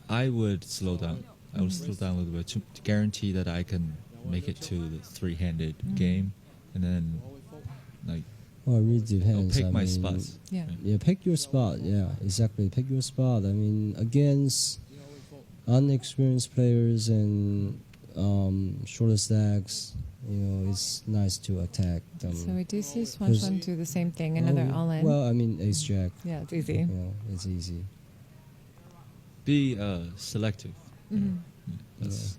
I would slow down. I would slow down a little bit to guarantee that I can make it to the three-handed game, and then like Well, it really depends. pick I my mean, spots. Yeah. Yeah, pick your spot. Yeah, exactly. Pick your spot. I mean, against unexperienced players and shorter stacks, you know, it's nice to attack them. So we do see Swan Swan do the same thing, another all-in. Well, I mean, ace jack. Yeah, it's easy. You know, it's easy. Be selective. That's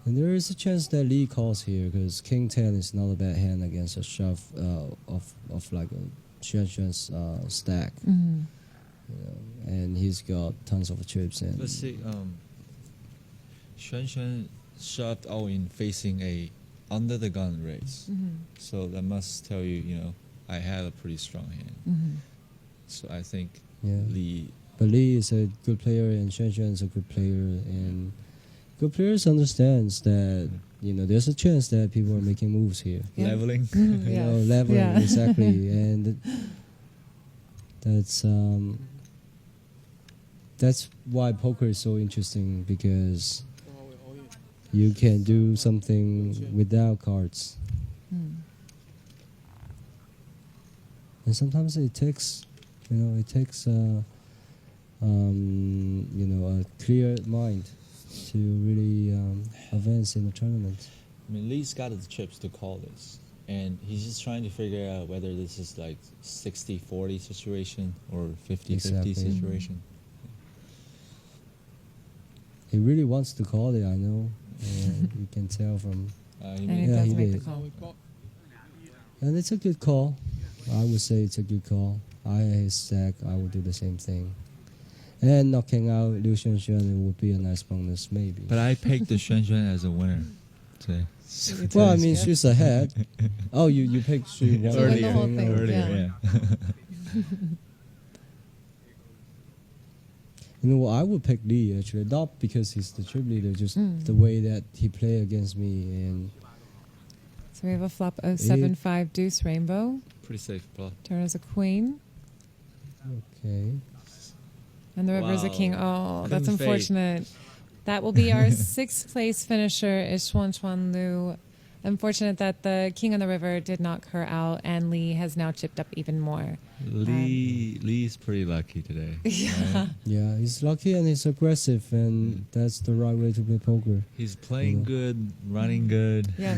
And there is a chance that Lee calls here because King 10 is not a bad hand against a shove of like a Xuan stack. You know, and he's got tons of chips. And Let's see. Xuan shoved all in facing a under the gun raise. So that must tell you, you know, I have a pretty strong hand. So I think Yeah. Lee. But Lee is a good player and Xuan is a good player, and good players understands that, you know, there's a chance that people are making moves here. Yeah. Leveling. You know, Yes. leveling, Yeah. exactly. And that's why poker is so interesting, because you can do something without cards. And sometimes it takes, you know, you know, a clear mind to really advance in the tournament. I mean, Lee's got the chips to call this, and he's just trying to figure out whether this is like 60-40 situation or 50-50 Exactly. situation. He really wants to call it, I know. You can tell from... And he does he make did. the call. And it's a good call. I would say it's a good call. I his stack, I would do the same thing. And knocking out Liu Xuan would be a nice bonus, maybe. But I picked the Xuan as a winner today. Well, I mean, she's ahead. Oh, you picked she won win the whole everything. thing, Earlier, yeah. You know, I would pick Lee, actually. Not because he's the trip leader, just the way that he played against me. And So we have a flop of 7-5 deuce rainbow. Pretty safe bluff. Turn as a queen. okay. And the river is a king. Wow. Oh, that's Couldn't fade. unfortunate. That will be our 6th place finisher is Xuan Liu. Unfortunate that the king on the river did knock her out, and Lee has now chipped up even more. Lee's pretty lucky today. Yeah. Right? Yeah, he's lucky and he's aggressive, and that's the right way to play poker. He's playing good, running good. Yeah.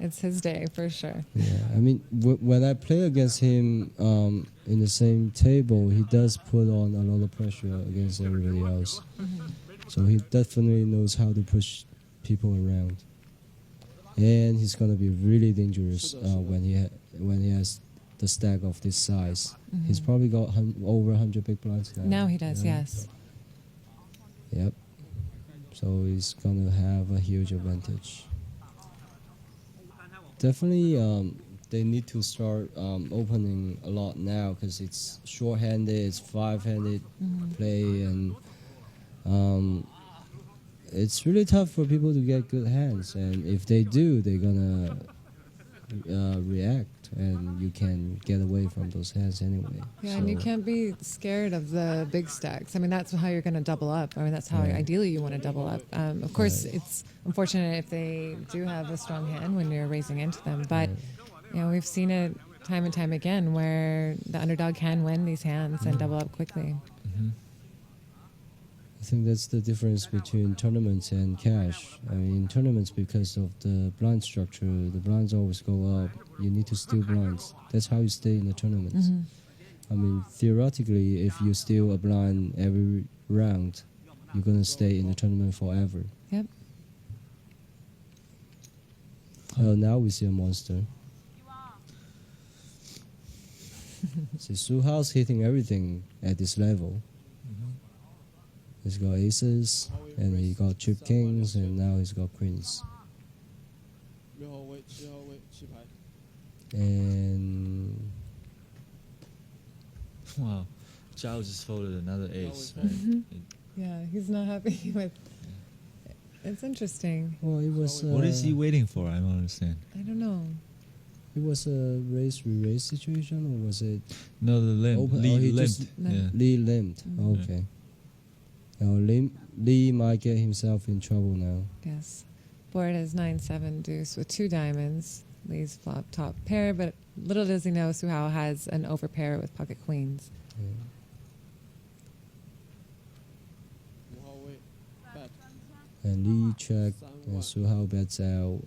It's his day for sure. Yeah, I mean, when I play against him in the same table, he does put on a lot of pressure against everybody else. So he definitely knows how to push people around. And he's gonna be really dangerous when he has the stack of this size. He's probably got over 100 big blinds now. Now he does, Yeah. yes. Yep. So he's gonna have a huge advantage. Definitely, they need to start opening a lot now because it's short-handed, it's five-handed play, and it's really tough for people to get good hands. And if they do, they're gonna react, and you can get away from those hands anyway. Yeah, and you can't be scared of the big stacks. I mean, that's how you're going to double up. I mean, that's how ideally you want to double up. Of course, it's unfortunate if they do have a strong hand when you're raising into them. But, we've seen it time and time again where the underdog can win these hands and double up quickly. I think that's the difference between tournaments and cash. I mean, in tournaments, because of the blind structure, the blinds always go up. You need to steal blinds. That's how you stay in the tournaments. I mean, theoretically, if you steal a blind every round, you're going to stay in the tournament forever. Yep. Now we see a monster. See, Su Hao's hitting everything at this level. He's got aces, and he got chip kings, and now he's got queens. And Wow. Zhao just folded another ace, right? Yeah, he's not happy with. It's interesting. well, it was. What is he waiting for? I don't understand. I don't know. It was a raise re-raise situation, or was it? No, the limp. Open- Lee he limped. just- Yeah. Lee limped. Okay. Now Lee might get himself in trouble now. Yes. Board is 9-7 deuce with 2 diamonds. Lee's flop top pair, but little does he know Su Hao has an overpair with pocket queens. And Lee checked, and Su Hao bets out.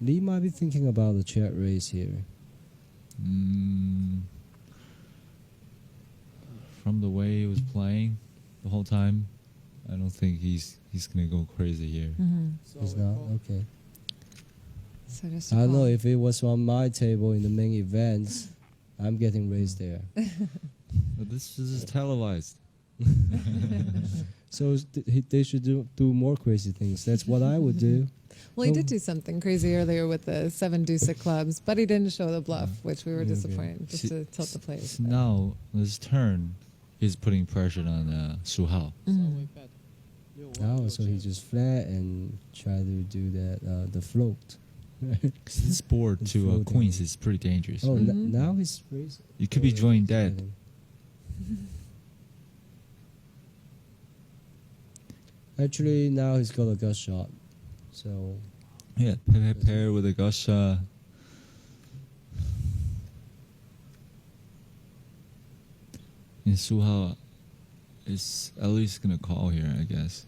Lee might be thinking about the check raise here. From the way he was playing the whole time, I don't think he's gonna go crazy here. He's not? Okay. So just I don't know, if it was on my table in the main events, I'm getting raised there. But this is televised. So they should do more crazy things. That's what I would do. Well, he did do something crazy earlier with the 7 deuce of clubs, but he didn't show the bluff, which we were disappointed just to tilt the plays. So now this turn, he's putting pressure on Su Hao. Oh, so he just flat and try to do that the float. This board It's to floating. queens is pretty dangerous. Oh, now he's raising. You could be drawing dead. Actually, now he's got a gut shot. So Yeah, pair with a gusha. And Su Hao is at least gonna call here, I guess.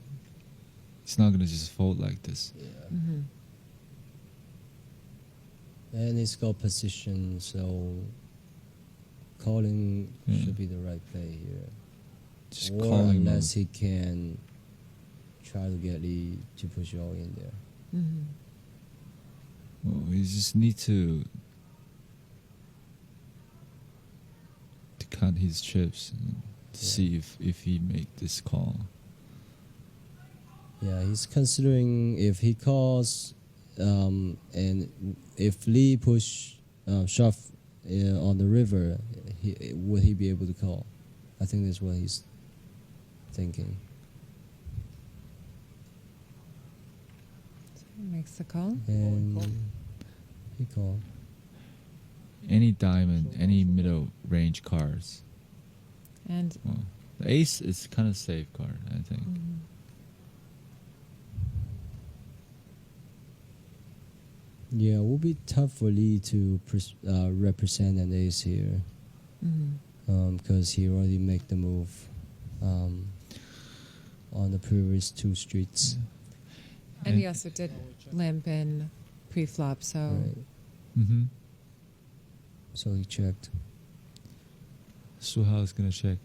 He's not gonna just fold like this. and he's got position, so calling should be the right play here. Just or calling unless he can try to get Lee to push all in there. Well, we just need to cut his chips and see if he make this call. Yeah, he's considering if he calls, and if Lee push shove on the river, would he be able to call? I think that's what he's thinking. Makes the call. And he called. Any diamond, any middle range cards. And Well, the ace is kind of safe card, I think. Yeah, it will be tough for Lee to represent an ace here. Because he already made the move on the previous two streets. And he also did limp in pre-flop, so... Right. So he checked. Suhao is going to check.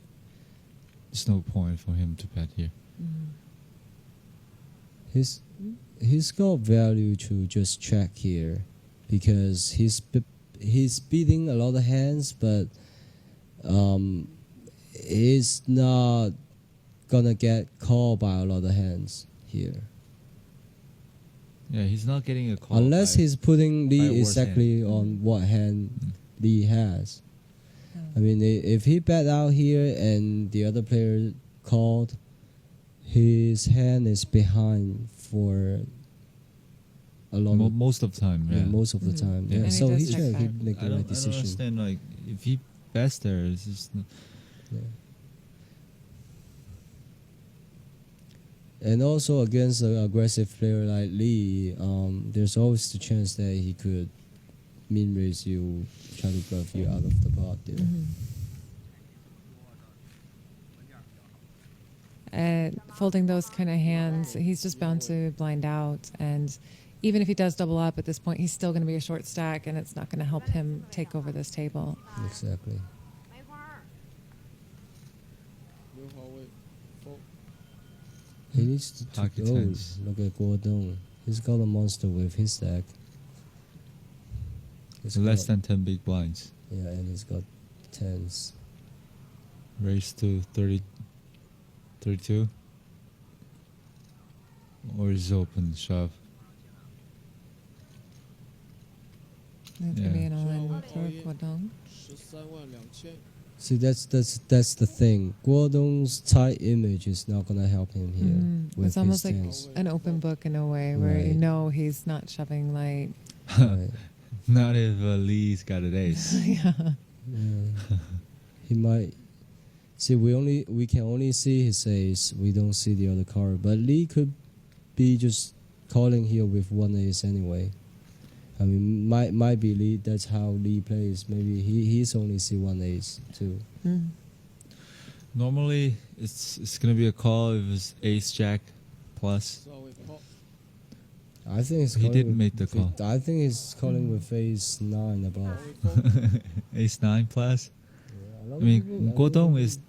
There's no point for him to bet here. He's got value to just check here because he's beating a lot of hands, but he's not gonna get called by a lot of hands here. Yeah, he's not getting a call. Unless he's putting Lee exactly hand. on what hand Lee has. I mean, if he bet out here and the other player called, his hand is behind for a lot. Most of the time, yeah. Most of the time. Yeah. And So he he does check checked. He back. make the right I decision. don't understand, like, if he bets there, it's just... Yeah. And also against an aggressive player like Lee, there's always the chance that he could min raise you, try to bluff you out of the pot there. Folding those kind of hands, he's just bound to blind out. And even if he does double up at this point, he's still going to be a short stack, and it's not going to help him take over this table. Exactly. He needs to Pocket go. tens. Look at Guodong. He's got a monster with his stack. He's less got- than 10 big blinds. Yeah, and he's got tens. Raise to 30, 32. Or is open shove. It's going to be an all-in for Guodong. See, that's the thing. Guodong's tight image is not gonna help him here. With It's almost his like tens. an open book in a way, where you Right. know he's not shoving light. Right. Not if Lee's got an ace. Yeah. Yeah. He might. See, we can only see his ace. We don't see the other card. But Lee could be just calling here with one ace anyway. I mean, might be Lee. That's how Lee plays. Maybe he's only see one ace too. Normally, it's gonna be a call if it's ace jack plus. I think he's He calling didn't with- make the call. I think he's calling with ace 9 above. Ace 9 plus. Yeah, I mean, Guodong is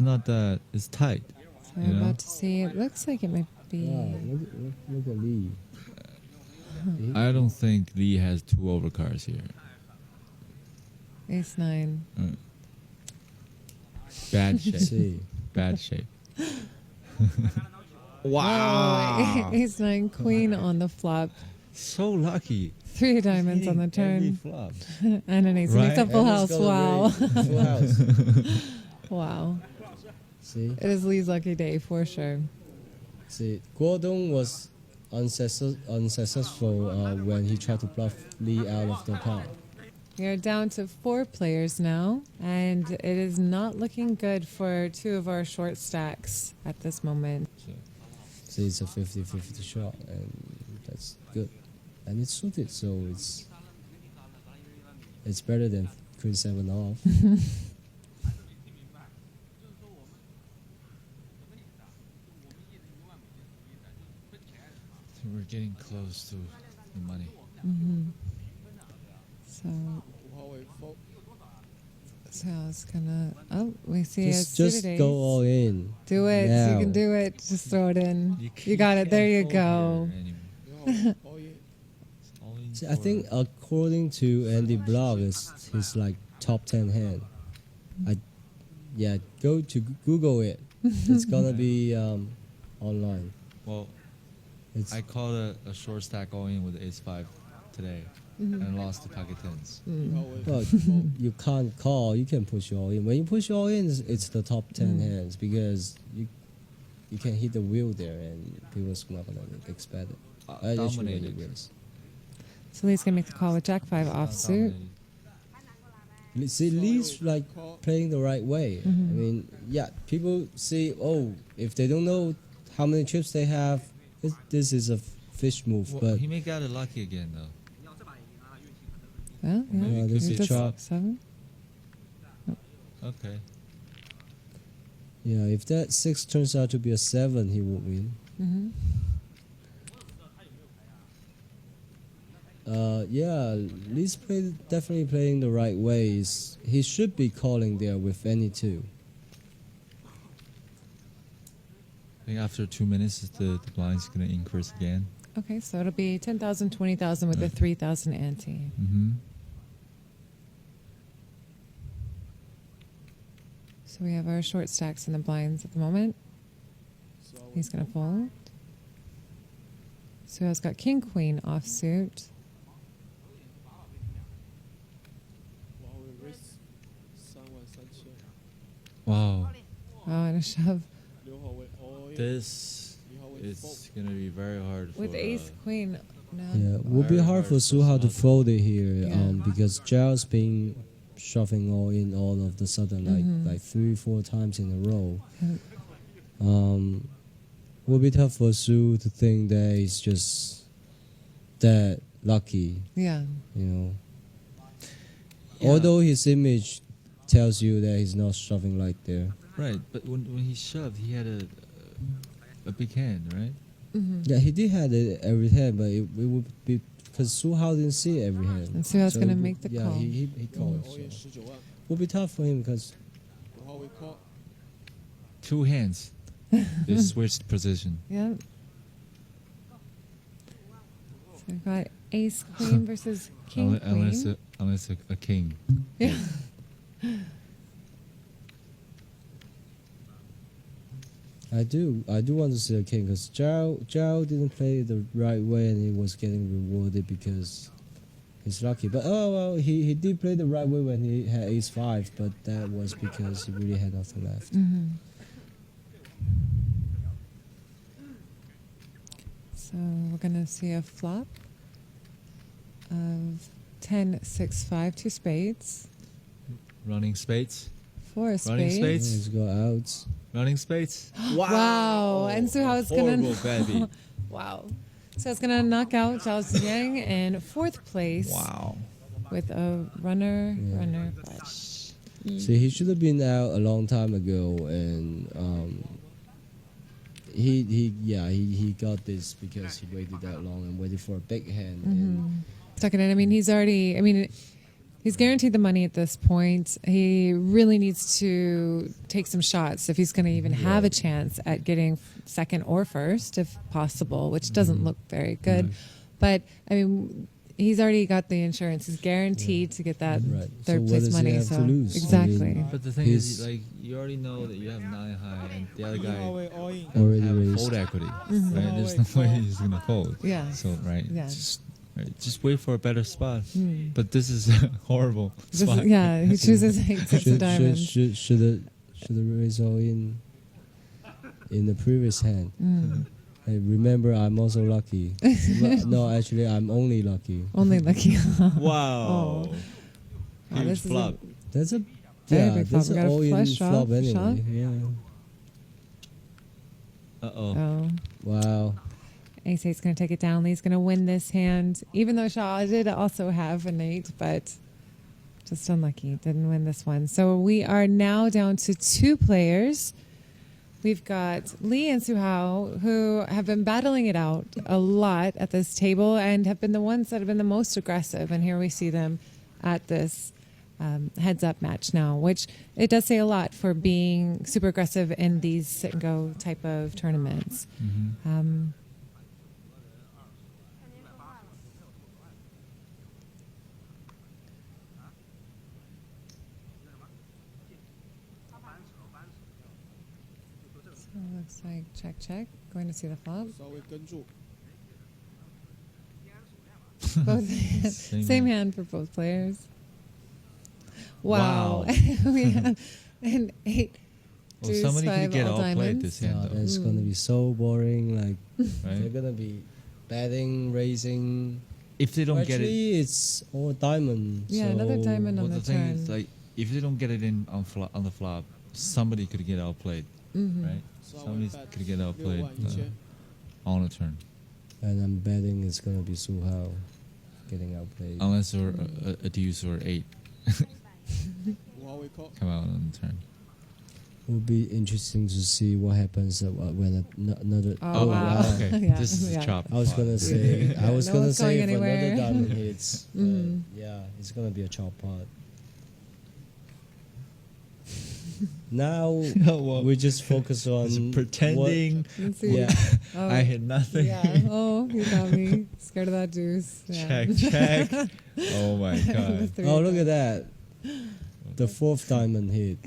not that. It's tight. So I'm You know? about to see. It looks like it might be. Yeah, look at Lee. I don't think Lee has two overcards here. Ace 9. Bad shape. See. Bad shape. Oh, Ace 9 Queen on the flop. So lucky. 3 diamonds on the Every turn. flop. And an ace. Right? Makes a full And house. he's got a Wow. full house. Wow. See. It is Lee's lucky day for sure. See, Guodong was unsuccessful when he tried to bluff Lee out of the pot. We are down to 4 players now, and it is not looking good for 2 of our short stacks at this moment. See, it's a 50-50 shot, and that's good. And it's suited, so it's better than Queen 7 off. We're getting close to the money. So it's gonna. Oh, we see just a suited ace. go all in. Do it. now. You can do it. Just throw it in. You got it. There you go. See, I think according to Andy Blog, he's like top 10 hand. Go to Google it. It's gonna be online. Well, I called a short stack all in with ace 5 today and lost to pocket tens. But you can't call. You can push all in. When you push all in, it's the top 10 hands because you can hit the wheel there and people's not gonna expect it. Usually when you wins. So Lee's gonna make the call with Jack 5 offsuit. See, Lee's like playing the right way. I mean, yeah, people see, if they don't know how many chips they have, this is a fish move. Well, but he may got it lucky again though. Well, yeah. Maybe it this could is be chop. 7. Okay. Yeah, if that 6 turns out to be a 7, he will win. Mm-hmm. Yeah, Lee's definitely playing the right ways. He should be calling there with any 2. I think after 2 minutes, the blind's going to increase again. Okay, so it'll be 10,000, 20,000 with a 3,000 ante. Mm-hmm. So we have our short stacks in the blinds at the moment. He's going to fold. Suha's got king, queen offsuit. Wow. Oh, and a shove. This is going to be very hard With for, ace, queen. No. Yeah, it will be Very hard hard for for Suha to Suha. fold it here Yeah. because Zhao's been shoving all in all of the sudden, like 3-4 times in a row. Will be tough for Su to think that he's just that lucky, Yeah. you know. Yeah. Although his image tells you that he's not shoving like there. Right, but when he shoved, he had a big hand, right? Mm-hmm. Yeah, he did have it every hand, but it would be because Suha didn't see every hand. And Suha's So gonna it would- make the yeah, call. he called. So. Will be tough for him because 2 hands. They switched position. Yeah. So we've got ace, queen versus king, queen. Unless a king. Yeah. I do want to see a king because Zhao didn't play the right way and he was getting rewarded because he's lucky. But oh well, he did play the right way when he had ace 5, but that was because he really had nothing left. Mm-hmm. So we're gonna see a flop of 10, 6, 5, 2 spades, Running spades. 4 Running spades. spades. He's got outs. Running spades. Wow. And so how's gonna Horrible baby. wow. So it's gonna knock out Zhao Ziyang in 4th place. Wow. With a runner Yeah. flush. See, he should have been out a long time ago, and he got this because he waited that long and waited for a big hand. And Tuck it in. I mean, he's guaranteed the money at this point. He really needs to take some shots if he's going to even have a chance at getting second or first, if possible, which doesn't look very good. But I mean, he's already got the insurance. He's guaranteed to get that Right. third So what place does he money. have So to lose? I exactly. mean, But the thing is, like, you already know that you have 9 high, and the other guy already have raised. fold equity, right? There's no way he's gonna fold. Yeah. So right, Yeah. just wait for a better spot. But this is a horrible This- spot. yeah, he chooses 8 sets of diamonds. Should have raised all in the previous hand. Hey, remember, I'm also lucky. No, actually, I'm only lucky. Only lucky. Wow. Oh. Wow, Huge this is a- flop. That's a Very big that's flop. We an got a all in flush draw, flop anyway. shove. Yeah. Oh. Wow. Ace 8's going to take it down. Lee's going to win this hand, even though Shaw did also have an 8, but just unlucky. Didn't win this one. So we are now down to 2 players. We've got Lee and Suhao, who have been battling it out a lot at this table and have been the ones that have been the most aggressive. And here we see them at this heads-up match now, which it does say a lot for being super aggressive in these sit-and-go type of tournaments. So it looks like check. Going to see the flop. Both same hand for both players. Wow. We have an 8. Well, deuce, somebody could 5, get all all played diamonds. this hand, though. That's gonna be so boring. Like Right? they're gonna be betting, raising. If they don't get it, Actually, it's all diamond. Yeah, so another diamond well, on the the thing turn. is, like, if they don't get it in on the flop, somebody could get outplayed, right? Somebody could get outplayed on the turn. And I'm betting it's gonna be Suhao. getting outplayed. Unless or a deuce or 8 come out on the turn. It would be interesting to see what happens when another. Oh, wow. Okay. Yeah, This is yeah. the chop. I was gonna say. I was No gonna one's say going if another anywhere. diamond hits. Mhm. Yeah, it's gonna be a chop pot. Now Well, we just focus on pretending. Let's see. Yeah. Oh, I hit nothing. Yeah. Oh, you got me. Scared of that deuce. Yeah. Check. Oh my god. The Oh, look three. at that! The fourth diamond hit,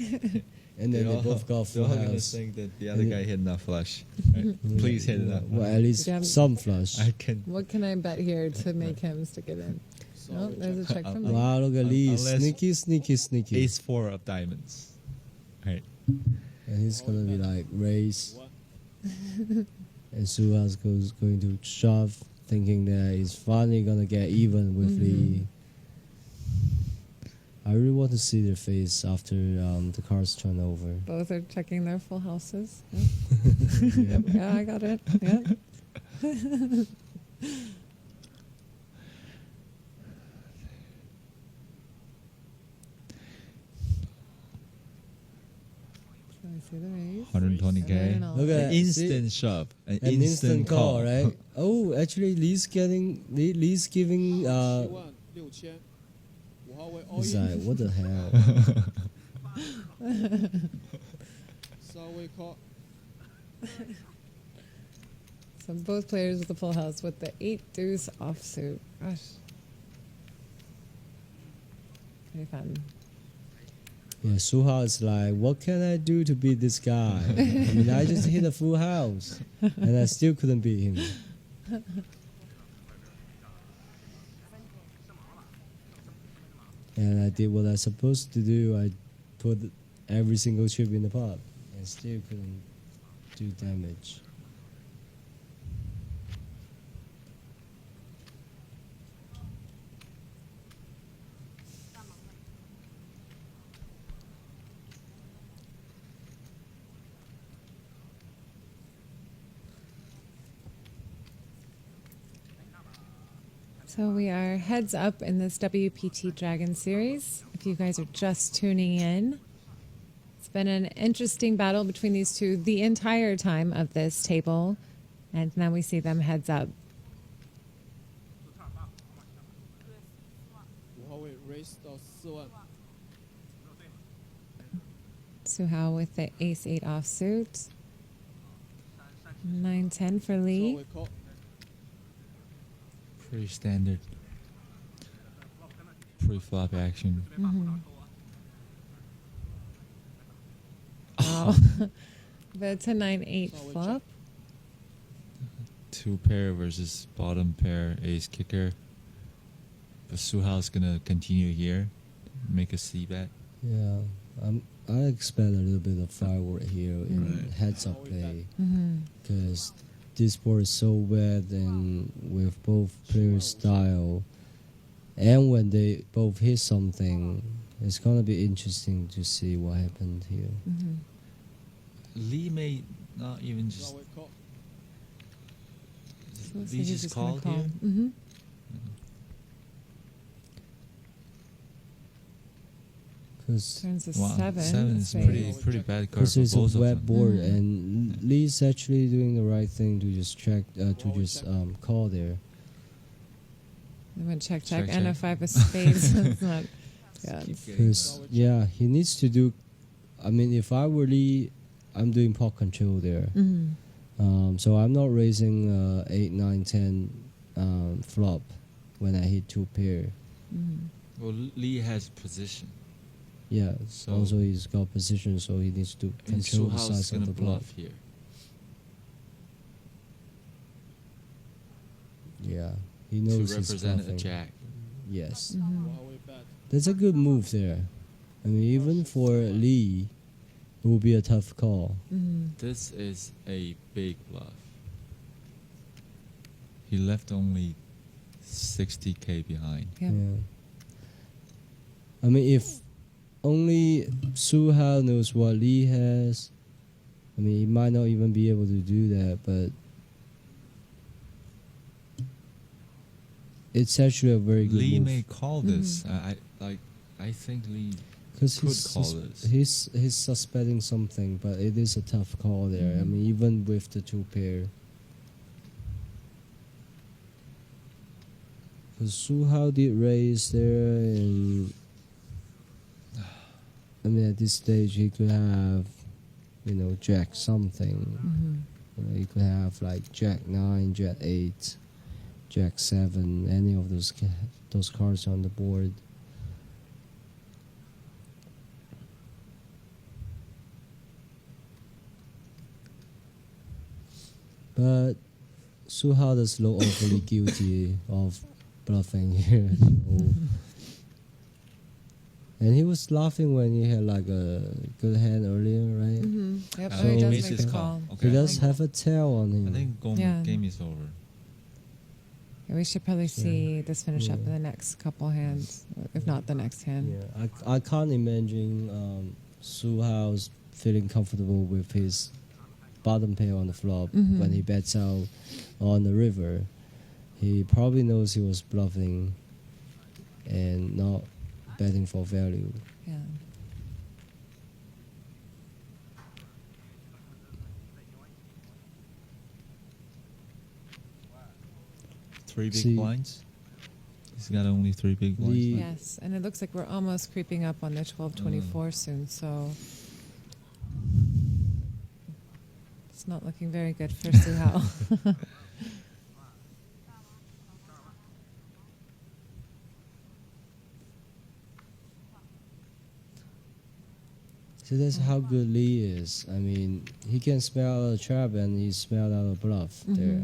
and then they both got They're full all gonna house. think that the other guy hit enough flush. Right? Please hit enough. Well, at least Yeah. some flush. I can. What can I bet here to make him stick it in? Oh, there's a check from me. Wow, look at Lee. Unless- Sneaky. Ace 4 of diamonds. Right. And he's gonna be like raise. And Suha's going to shove, thinking that he's finally gonna get even with Lee. I really want to see their face after the cards turn over. Both are checking their full houses. Yep. Yep. Yeah, I got it. Yeah. Can I see the raise? 120k. And then Look at An instant shove. An An instant call, call. right? Oh, actually, Lee's giving. It's like, what the hell? So both players with the full house with the 8 deuce offsuit. Gosh. Pretty fun. Yeah, Suha is like, what can I do to beat this guy? I mean, I just hit a full house, and I still couldn't beat him. And I did what I was supposed to do. I put every single chip in the pot, and still couldn't do damage. So we are heads up in this WPT Dragon Series. If you guys are just tuning in, it's been an interesting battle between these two the entire time of this table, and now we see them heads up. Suhao with the ace-8 offsuit. 9-10 for Lee. Pretty standard. Pre-flop action. Wow. But it's a 9-8 flop. 2 pair versus bottom pair ace kicker. But Suhao's gonna continue here, make a C bet. Yeah, I expect a little bit of firework here in heads-up play, because this board is so wet, and with both players' style, and when they both hit something, it's gonna be interesting to see what happened here. Lee may not even just. Looks Lee like he's just gonna called call. here. Mm-hmm. Because Turns a Wow, 7. 7 is Spades. pretty bad card for it's a both of wet them. board, and Lee's actually doing the right thing to just check, to just call there. I went check, Check, and a check. 5 of spades. That's not good. Keep getting Because yeah, he needs to do. I mean, if I were Lee, I'm doing pot control there. So I'm not raising 8, 9, 10 flop when I hit 2 pair. Well, Lee has position. Yeah. So- Also, he's got position, so he needs to And control the Suhao's size gonna of the block. bluff here. Yeah, he To knows he's represent a bluffing. jack. Yes. That's a good move there. I mean, even for Lee, it will be a tough call. This is a big bluff. He left only 60k behind. Yep. Yeah. I mean, if only Suhao knows what Lee has, I mean, he might not even be able to do that, but it's actually a very good Lee move. may call this. I think Lee Because could call this. he's suspecting something, but it is a tough call there. I mean, even with the 2 pair. Because Su Hao did raise there, and I mean, at this stage he could have, Jack something. He could have like Jack 9, Jack 8, Jack 7, any of those cards on the board. But Su Hao does look awfully guilty of bluffing here. And he was laughing when he had like a good hand earlier, right? Yep. So he does makes make his the call. call. Okay. He does have a tail on him. I think game is over. Yeah, we should probably see this finish up in the next couple hands, if not the next hand. Yeah, I can't imagine Su Hao's feeling comfortable with his bottom pair on the flop when he bets out on the river. He probably knows he was bluffing and not betting for value. Yeah. Three big See- blinds. He's got only 3 big blinds. The- left. Yes, and it looks like we're almost creeping up on the 12-24 soon, so it's not looking very good for Su Hao. So that's how good Lee is. I mean, he can smell out a trap and he smelled out a bluff there.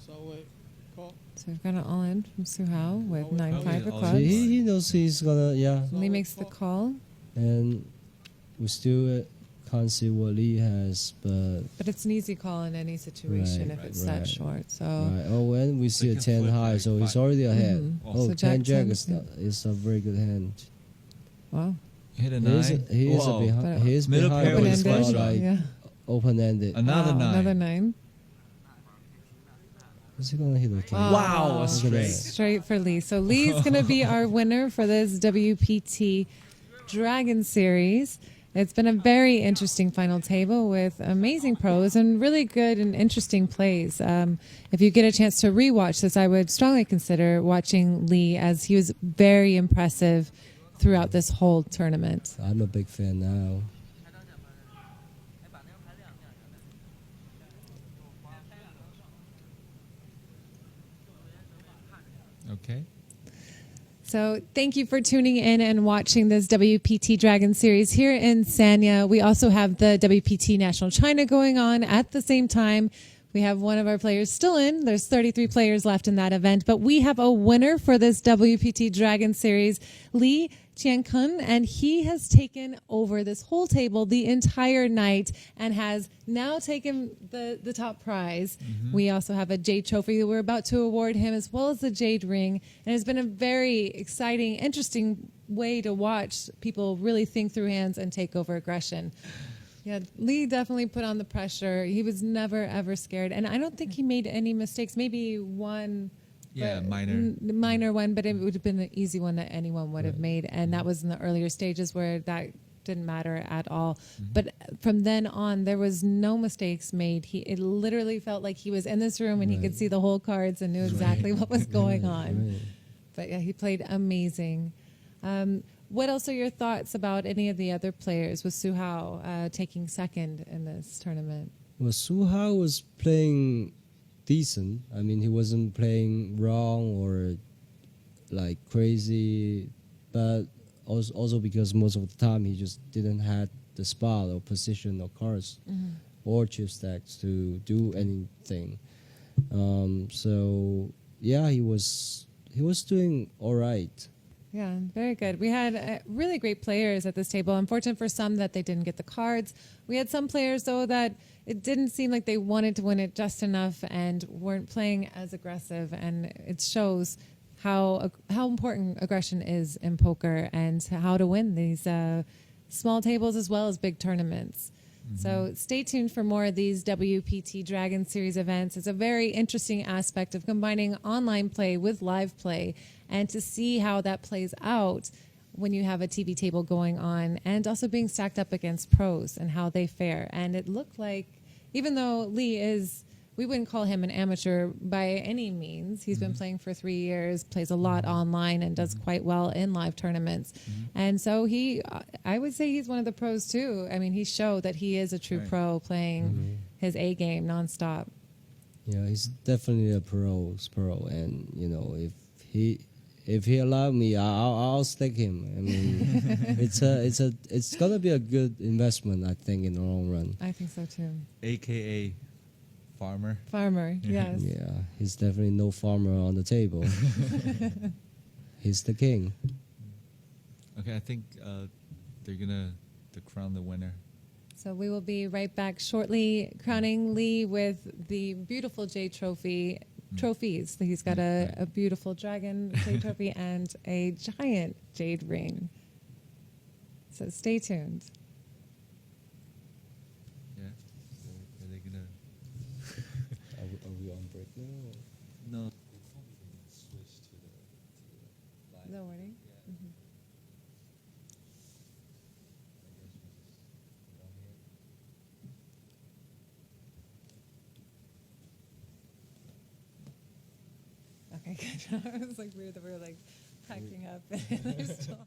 So we've got an all-in from Su Hao with 9-5 of all-in. clubs. He knows he's gonna, Lee makes the call, and we still can't see what Lee has, but but it's an easy call in any situation Right, if it's that right. short. So right. Oh, and we see They a can 10 flip high, like so he's 5. already ahead. Mhm. Oh, So 10 Jack Jack 10, is a very good hand. wow, Hit a He is, 9. he is, Whoa. he is Middle behind, pair but with it's flush not draw. like yeah. open-ended. Another Wow, 9. another 9. Is he gonna hit a king? Wow, a Look at straight. that. Straight for Lee. So Lee's going to be our winner for this WPT Dragon Series. It's been a very interesting final table with amazing pros and really good and interesting plays. If you get a chance to rewatch this, I would strongly consider watching Lee, as he was very impressive throughout this whole tournament. I'm a big fan now. Okay. So thank you for tuning in and watching this WPT Dragon Series here in Sanya. We also have the WPT National China going on at the same time. We have one of our players still in. There's 33 players left in that event, but we have a winner for this WPT Dragon Series, Lee Chiankun, and he has taken over this whole table the entire night and has now taken the top prize. We also have a Jade Trophy that we're about to award him, as well as the Jade Ring. And it's been a very exciting, interesting way to watch people really think through hands and take over aggression. Yeah, Lee definitely put on the pressure. He was never, ever scared. And I don't think he made any mistakes. Maybe one. Yeah, but minor. one, but it would have been an easy one that anyone would have made. And that was in the earlier stages where that didn't matter at all. But from then on, there was no mistakes made. It literally felt like he was in this room and he could see the whole cards and knew exactly what was going on. Right. But yeah, he played amazing. What else are your thoughts about any of the other players, with Su Hao taking second in this tournament? Well, Su Hao was playing decent. I mean, he wasn't playing wrong or like crazy, but also because most of the time he just didn't have the spot or position or cards or chip stacks to do anything. So yeah, he was doing all right. Yeah, very good. We had really great players at this table. Unfortunate for some that they didn't get the cards. We had some players, though, that it didn't seem like they wanted to win it just enough and weren't playing as aggressive. And it shows how important aggression is in poker and how to win these small tables as well as big tournaments. So stay tuned for more of these WPT Dragon Series events. It's a very interesting aspect of combining online play with live play, and to see how that plays out when you have a TV table going on, and also being stacked up against pros and how they fare. And it looked like, even though Lee is, we wouldn't call him an amateur by any means. He's been playing for 3 years, plays a lot online, and does quite well in live tournaments. And so I would say he's one of the pros too. I mean, he showed that he is a true pro, playing his A game nonstop. Yeah, he's definitely a pro, and you know, if he allowed me, I'll stick him. I mean, it's gonna be a good investment, I think, in the long run. I think so too. AKA farmer. Farmer, yes. Yeah, he's definitely no farmer on the table. He's the king. Okay, I think they're gonna crown the winner. So we will be right back shortly, crowning Lee with the beautiful Jade trophies. He's got a beautiful dragon Jade trophy and a giant jade ring. So stay tuned. Yeah. So are they gonna? Are we on break now? No. Switch to the The warning? Okay, good. It was like weird that we were like packing up and they're still